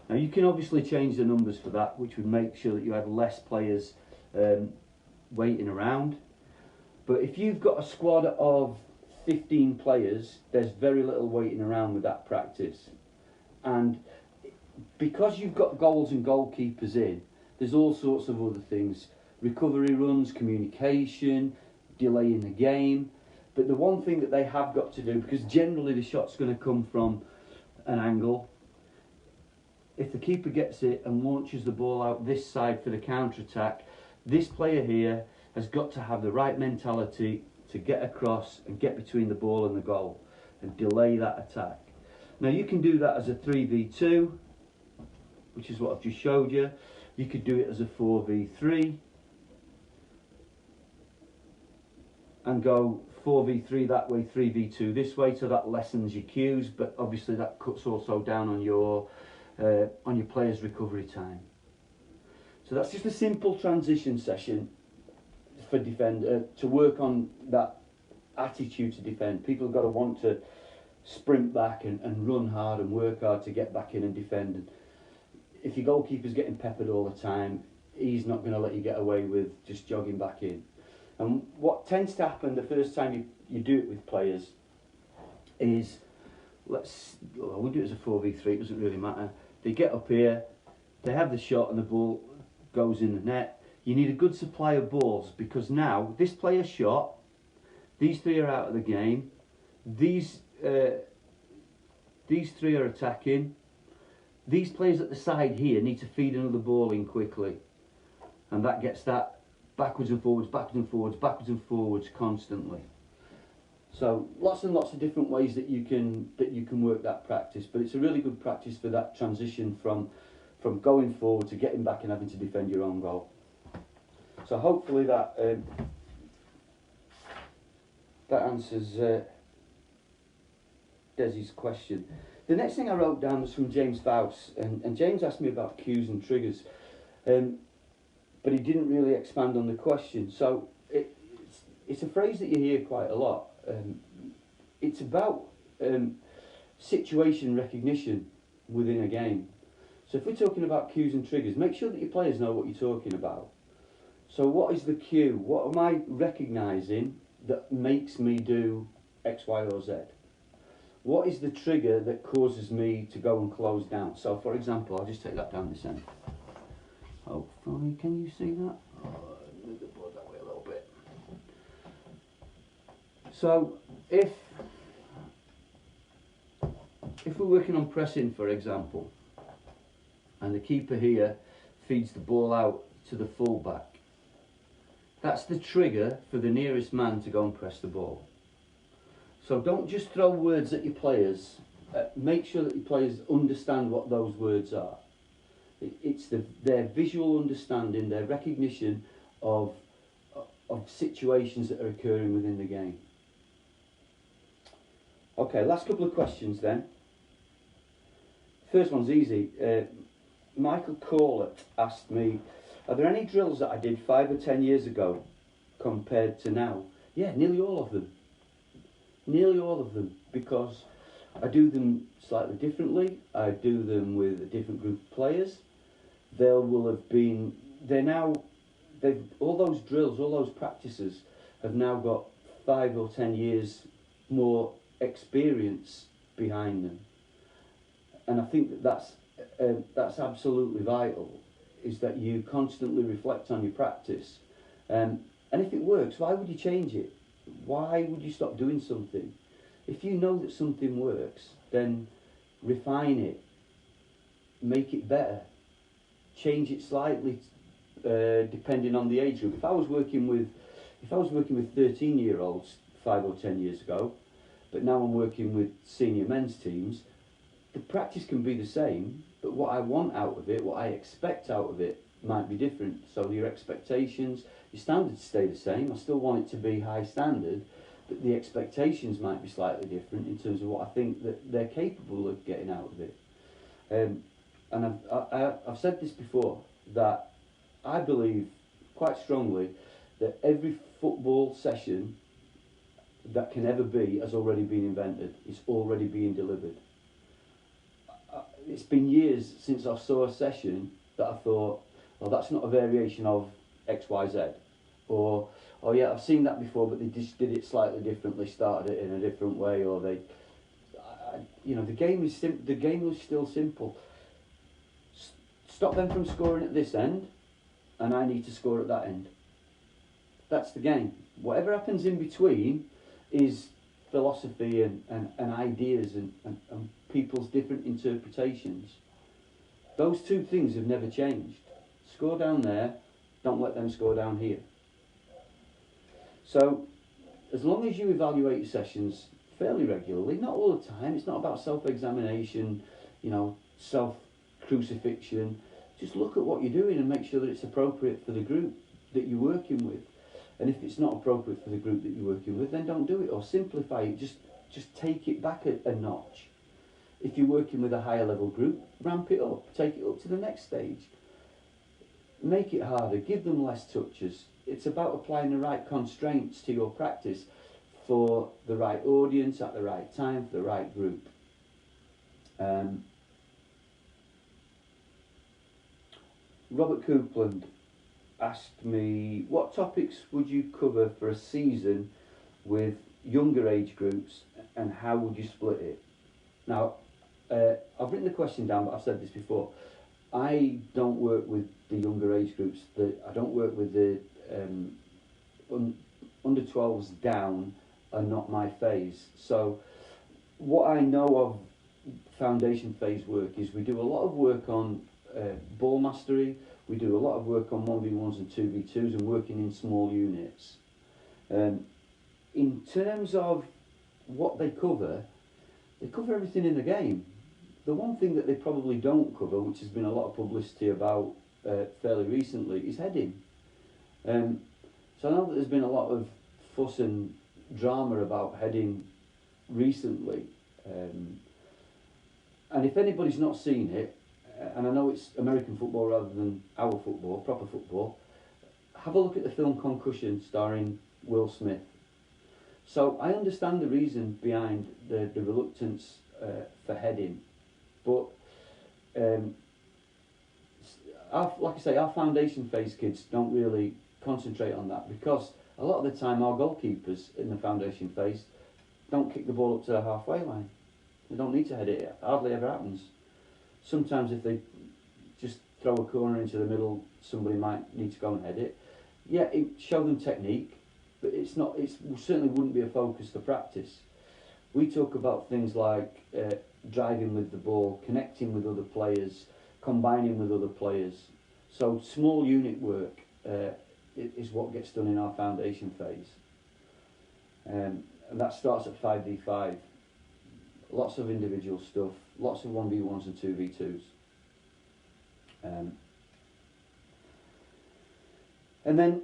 Now you can obviously change the numbers for that, which would make sure that you had less players waiting around. But if you've got a squad of 15 players, there's very little waiting around with that practice. And because you've got goals and goalkeepers in, there's all sorts of other things. Recovery runs, communication, delaying the game. But the one thing that they have got to do, because generally the shot's going to come from an angle, if the keeper gets it and launches the ball out this side for the counter-attack, this player here has got to have the right mentality to get across and get between the ball and the goal and delay that attack. Now you can do that as a 3v2, which is what I've just showed you. You could do it as a 4v3 and go 4v3 that way, 3v2 this way, so that lessens your cues, but obviously that cuts also down on your players' recovery time. So that's just a simple transition session for defender to work on that attitude to defend. People have got to want to sprint back and run hard and work hard to get back in and defend. And if your goalkeeper's getting peppered all the time, he's not going to let you get away with just jogging back in. And what tends to happen the first time you do it with players is, we'll do it as a 4v3, it doesn't really matter. They get up here, they have the shot and the ball goes in the net. You need a good supply of balls, because now this player shot, these three are out of the game, these three are attacking, these players at the side here need to feed another ball in quickly. and that gets that backwards and forwards, backwards and forwards, backwards and forwards constantly. So lots and lots of different ways that you can work that practice, but it's a really good practice for that transition from going forward to getting back and having to defend your own goal. So hopefully that that answers Desi's question. The next thing I wrote down was from James Faust, and James asked me about cues and triggers, but he didn't really expand on the question. So it's a phrase that you hear quite a lot. It's about situation recognition within a game. So if we're talking about cues and triggers, make sure that your players know what you're talking about. So what is the cue? What am I recognising that makes me do X, Y or Z? What is the trigger that causes me to go and close down? So for example, I'll just take that down this end. Hopefully, can you see that? Move the board that way a little bit. So if we're working on pressing, for example, and the keeper here feeds the ball out to the fullback, that's the trigger for the nearest man to go and press the ball. So don't just throw words at your players. Make sure that your players understand what those words are. It's their visual understanding, their recognition of situations that are occurring within the game. Okay, last couple of questions then. First one's easy. Michael Corlett asked me, are there any drills that I did 5 or 10 years ago compared to now? Yeah, nearly all of them. Nearly all of them, because I do them slightly differently. I do them with a different group of players. All those drills, all those practices have now got 5 or 10 years more experience behind them. And I think that's absolutely vital, is that you constantly reflect on your practice. And if it works, why would you change it? Why would you stop doing something? If you know that something works, then refine it, make it better, change it slightly, depending on the age group. If I was working with 13-year-olds 5 or 10 years ago, but now I'm working with senior men's teams, the practice can be the same, but what I want out of it, what I expect out of it, might be different. So your expectations, your standards stay the same. I still want it to be high standard, but the expectations might be slightly different in terms of what I think that they're capable of getting out of it. And I've said this before, that I believe quite strongly that every football session that can ever be has already been invented. It's already being delivered. It's been years since I saw a session that I thought, well, that's not a variation of X, Y, Z. Or, oh yeah, I've seen that before, but they just did it slightly differently, started it in a different way, or the game was still simple. Stop them from scoring at this end, and I need to score at that end. That's the game. Whatever happens in between is philosophy and ideas and people's different interpretations. Those two things have never changed. Score down there, don't let them score down here. So, as long as you evaluate your sessions fairly regularly, not all the time, it's not about self-examination, self-crucifixion. Just look at what you're doing and make sure that it's appropriate for the group that you're working with. And if it's not appropriate for the group that you're working with, then don't do it, or simplify it, just take it back a notch. If you're working with a higher level group, ramp it up, take it up to the next stage. Make it harder, give them less touches. It's about applying the right constraints to your practice for the right audience at the right time, for the right group. Robert Coupland asked me, what topics would you cover for a season with younger age groups, and how would you split it? Now, I've written the question down, but I've said this before. I don't work with the younger age groups. I don't work with the under 12s down are not my phase. So what I know of foundation phase work is we do a lot of work on ball mastery. We do a lot of work on 1v1s and 2v2s and working in small units. In terms of what they cover everything in the game. The one thing that they probably don't cover, which has been a lot of publicity about fairly recently, is heading. So I know that there's been a lot of fuss and drama about heading recently. And if anybody's not seen it, and I know it's American football rather than our football, proper football, have a look at the film Concussion starring Will Smith. So I understand the reason behind the reluctance for heading, but like I say, our foundation phase kids don't really concentrate on that, because a lot of the time our goalkeepers in the foundation phase don't kick the ball up to the halfway line. They don't need to head it. It hardly ever happens. Sometimes if they just throw a corner into the middle, somebody might need to go and head it. Yeah, show them technique, but it certainly wouldn't be a focus for practice. We talk about things like driving with the ball, connecting with other players, combining with other players. So small unit work is what gets done in our foundation phase. And that starts at 5v5. Lots of individual stuff, lots of 1v1s and 2v2s. And then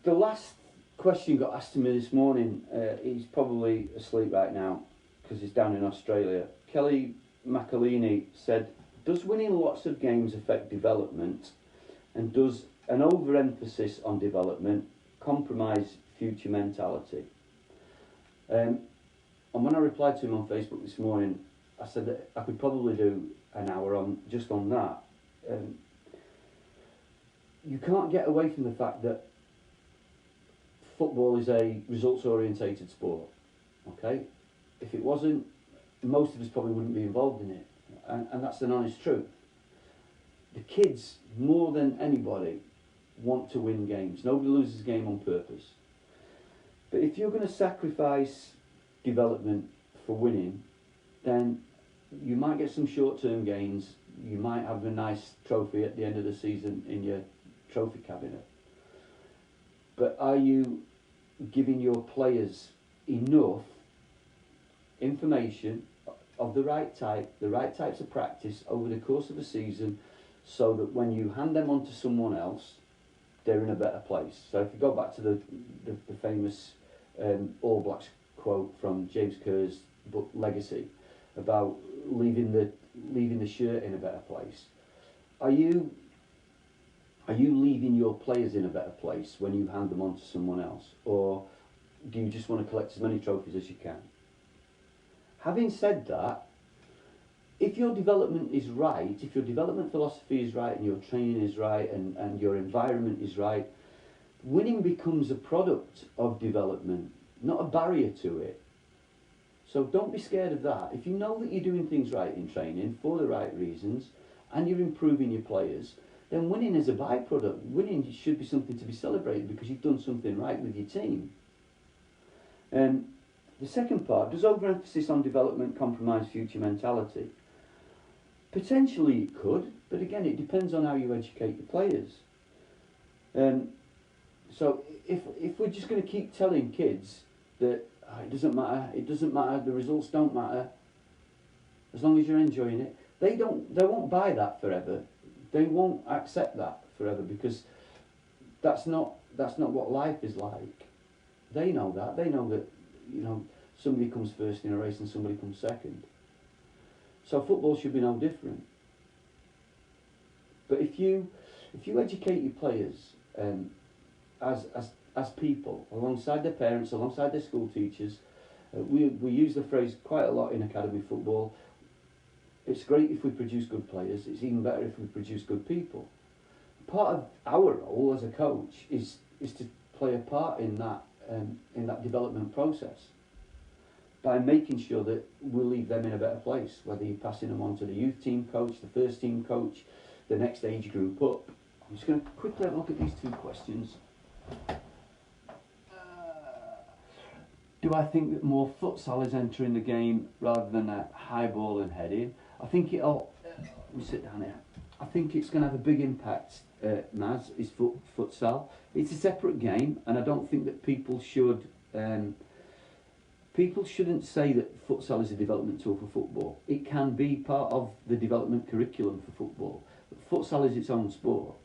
the last question got asked to me this morning, he's probably asleep right now because he's down in Australia. Kelly McAleeny said, does winning lots of games affect development, and does an overemphasis on development compromise future mentality? And when I replied to him on Facebook this morning, I said that I could probably do an hour just on that. You can't get away from the fact that football is a results-orientated sport. Okay, if it wasn't, most of us probably wouldn't be involved in it, and that's an honest truth. The kids, more than anybody, want to win games. Nobody loses a game on purpose. But if you're going to sacrifice development for winning, then you might get some short-term gains. You might have a nice trophy at the end of the season in your trophy cabinet. But are you giving your players enough information of the right types of practice over the course of a season, so that when you hand them on to someone else, they're in a better place? So if you go back to the famous All Blacks quote from James Kerr's book Legacy about leaving the shirt in a better place, are you leaving your players in a better place when you hand them on to someone else, or do you just want to collect as many trophies as you can? Having said that, if your development is right, if your development philosophy is right and your training is right and your environment is right, winning becomes a product of development, not a barrier to it. So don't be scared of that. If you know that you're doing things right in training for the right reasons and you're improving your players, then winning is a byproduct. Winning should be something to be celebrated because you've done something right with your team. The second part, does overemphasis on development compromise future mentality? Potentially it could, but again, it depends on how you educate your players. So if we're just going to keep telling kids that it doesn't matter, the results don't matter, as long as you're enjoying it, they won't buy that forever. They won't accept that forever, because that's not what life is like. They know that. They know that, somebody comes first in a race and somebody comes second. So football should be no different. But if you educate your players as people, alongside their parents, alongside their school teachers, we use the phrase quite a lot in academy football. It's great if we produce good players. It's even better if we produce good people. Part of our role as a coach is to play a part in that development process, by making sure that we'll leave them in a better place, whether you're passing them on to the youth team coach, the first team coach, the next age group up. I'm just going to quickly have a look at these two questions. Do I think that more futsal is entering the game rather than a high ball and heading? I think it'll... Let me sit down here. think it's going to have a big impact, Maz, is futsal. It's a separate game, and I don't think that people should. People shouldn't say that futsal is a development tool for football. It can be part of the development curriculum for football. But futsal is its own sport.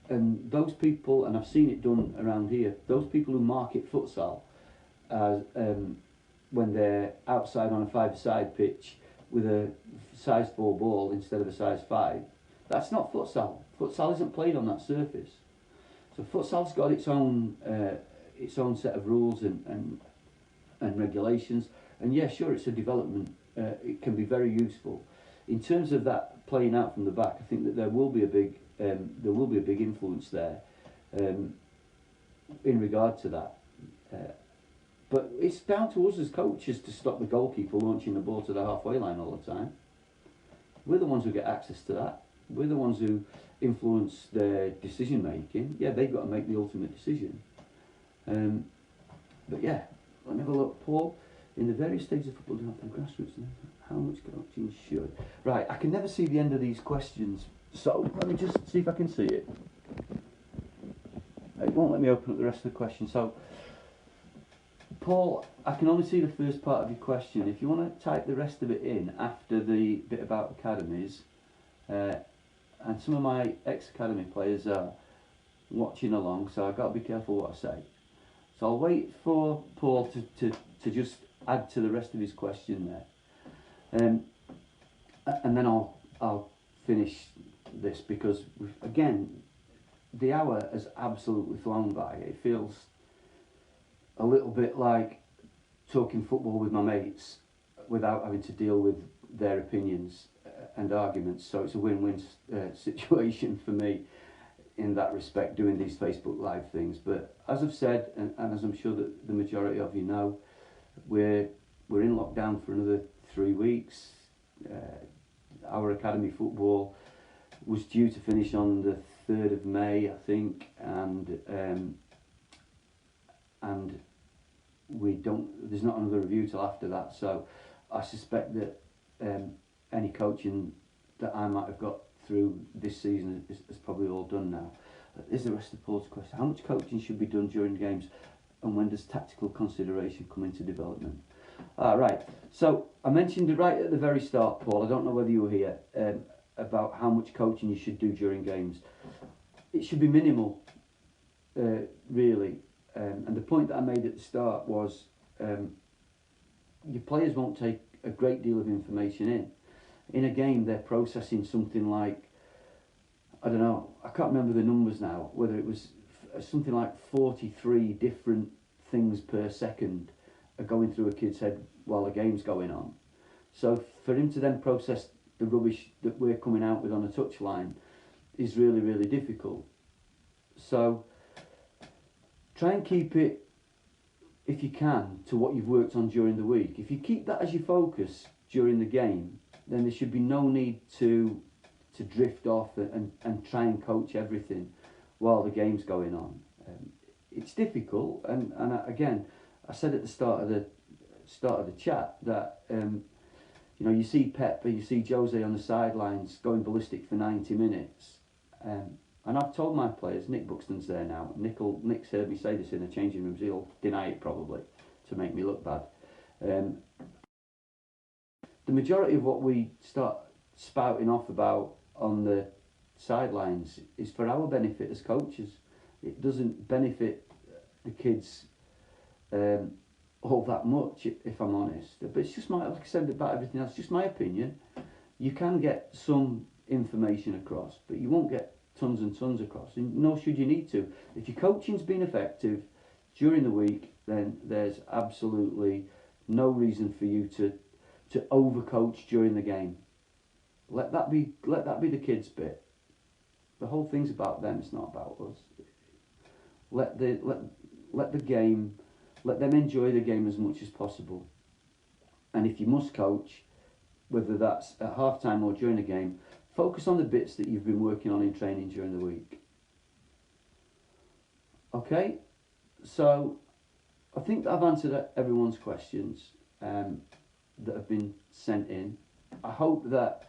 And those people, and I've seen it done around here, those people who market futsal as when they're outside on a five-side pitch with a size 4 ball instead of a size 5, that's not futsal. Futsal isn't played on that surface. So futsal's got its own set of rules and regulations, and yeah, sure, it's a development. It can be very useful. In terms of that playing out from the back, I think that there will be a big influence there in regard to that. But it's down to us as coaches to stop the goalkeeper launching the ball to the halfway line all the time. We're the ones who get access to that. We're the ones who influence their decision making. Yeah, they've got to make the ultimate decision. But yeah, let me have a look. Paul, in the various stages of football development and grassroots, how much coaching should? Right, I can never see the end of these questions, so let me just see if I can see it. It won't let me open up the rest of the question. So, Paul, I can only see the first part of your question. If you want to type the rest of it in after the bit about academies, and some of my ex-academy players are watching along, so I've got to be careful what I say. So I'll wait for Paul to just add to the rest of his question there, and then I'll finish this, because again, the hour has absolutely flown by. It feels a little bit like talking football with my mates without having to deal with their opinions and arguments. So it's a win-win situation for me in that respect, doing these Facebook Live things. But as I've said, and as I'm sure that the majority of you know, we're in lockdown for another 3 weeks. Our academy football was due to finish on the 3rd of May, I think, and there's not another review till after that. So I suspect that any coaching that I might have got through this season is probably all done now. Is the rest of Paul's question: how much coaching should be done during games, and when does tactical consideration come into development? Right, so I mentioned it right at the very start, Paul, I don't know whether you were here, about how much coaching you should do during games. It should be minimal, really, and the point that I made at the start was your players won't take a great deal of information in. In a game, they're processing something like, I don't know, I can't remember the numbers now, whether it was something like 43 different things per second are going through a kid's head while the game's going on. So for him to then process the rubbish that we're coming out with on a touchline is really, really difficult. So try and keep it, if you can, to what you've worked on during the week. If you keep that as your focus during the game, then there should be no need to drift off and try and coach everything while the game's going on. It's difficult, and again, I said at the start of the chat that you see Pep, you see Jose on the sidelines going ballistic for 90 minutes, and I've told my players, Nick Buxton's there now. Nick's heard me say this in the changing rooms. He'll deny it probably to make me look bad. The majority of what we start spouting off about on the sidelines is for our benefit as coaches. It doesn't benefit the kids all that much, if I'm honest. But it's just like I said about everything else, just my opinion. You can get some information across, but you won't get tons and tons across, and nor should you need to. If your coaching's been effective during the week, then there's absolutely no reason for you to overcoach during the game. Let that be the kids' bit. The whole thing's about them, it's not about us. Let the game, let them enjoy the game as much as possible. And if you must coach, whether that's at half time or during a game, focus on the bits that you've been working on in training during the week. Okay, so I think that I've answered everyone's questions that have been sent in. I hope that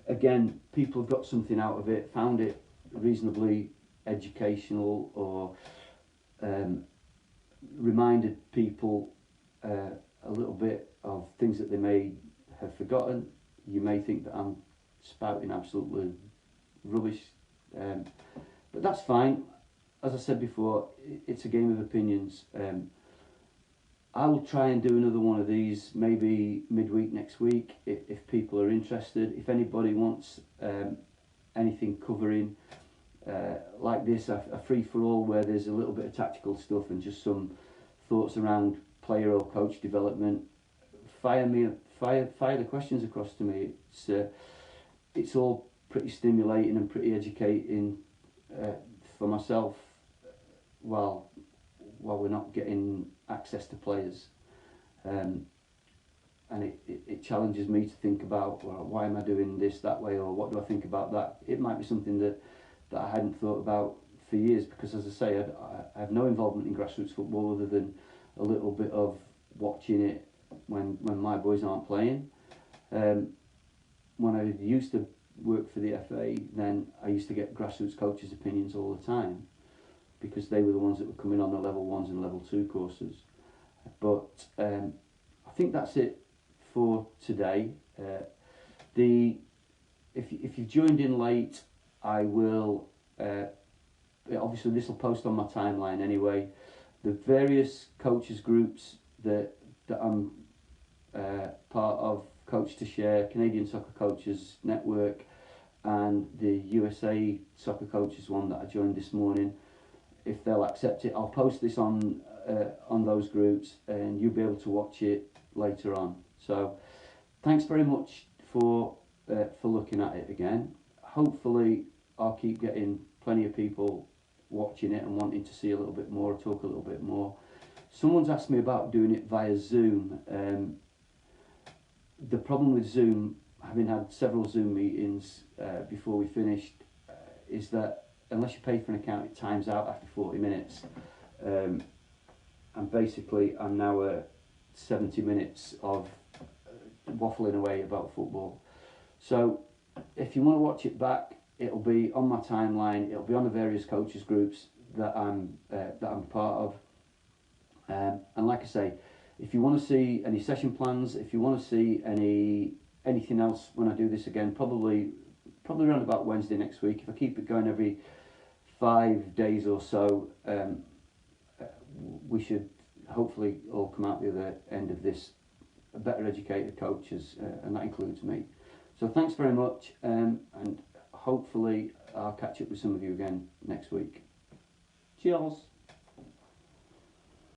again, people have got something out of it, found it reasonably educational, or reminded people a little bit of things that they may have forgotten. You may think that I'm spouting absolutely rubbish, but that's fine. As I said before, it's a game of opinions. I will try and do another one of these maybe midweek next week if people are interested. If anybody wants anything covering like this, a free-for-all where there's a little bit of tactical stuff and just some thoughts around player or coach development, fire the questions across to me. It's all pretty stimulating and pretty educating for myself while we're not getting access to players, and it challenges me to think about, well, why am I doing this that way, or what do I think about that. It might be something that I hadn't thought about for years, because as I say, I have no involvement in grassroots football other than a little bit of watching it when my boys aren't playing. When I used to work for the FA, then I used to get grassroots coaches' opinions all the time, because they were the ones that were coming on the level 1s and level 2 courses. But I think that's it for today. If you've joined in late, I will, obviously this will post on my timeline anyway, the various coaches groups that I'm part of, Coach to Share, Canadian Soccer Coaches Network, and the USA Soccer Coaches one that I joined this morning. If they'll accept it, I'll post this on those groups, and you'll be able to watch it later on. So, thanks very much for looking at it again. Hopefully, I'll keep getting plenty of people watching it and wanting to see a little bit more, talk a little bit more. Someone's asked me about doing it via Zoom. The problem with Zoom, having had several Zoom meetings before we finished, is that unless you pay for an account, it times out after 40 minutes. And basically, I'm now at 70 minutes of waffling away about football. So, if you want to watch it back, it'll be on my timeline. It'll be on the various coaches groups that I'm part of. And like I say, if you want to see any session plans, if you want to see anything else when I do this again, probably around about Wednesday next week. If I keep it going every 5 days or so, we should hopefully all come out the other end of this better educated coaches, and that includes me. So thanks very much, and hopefully I'll catch up with some of you again next week. Cheers.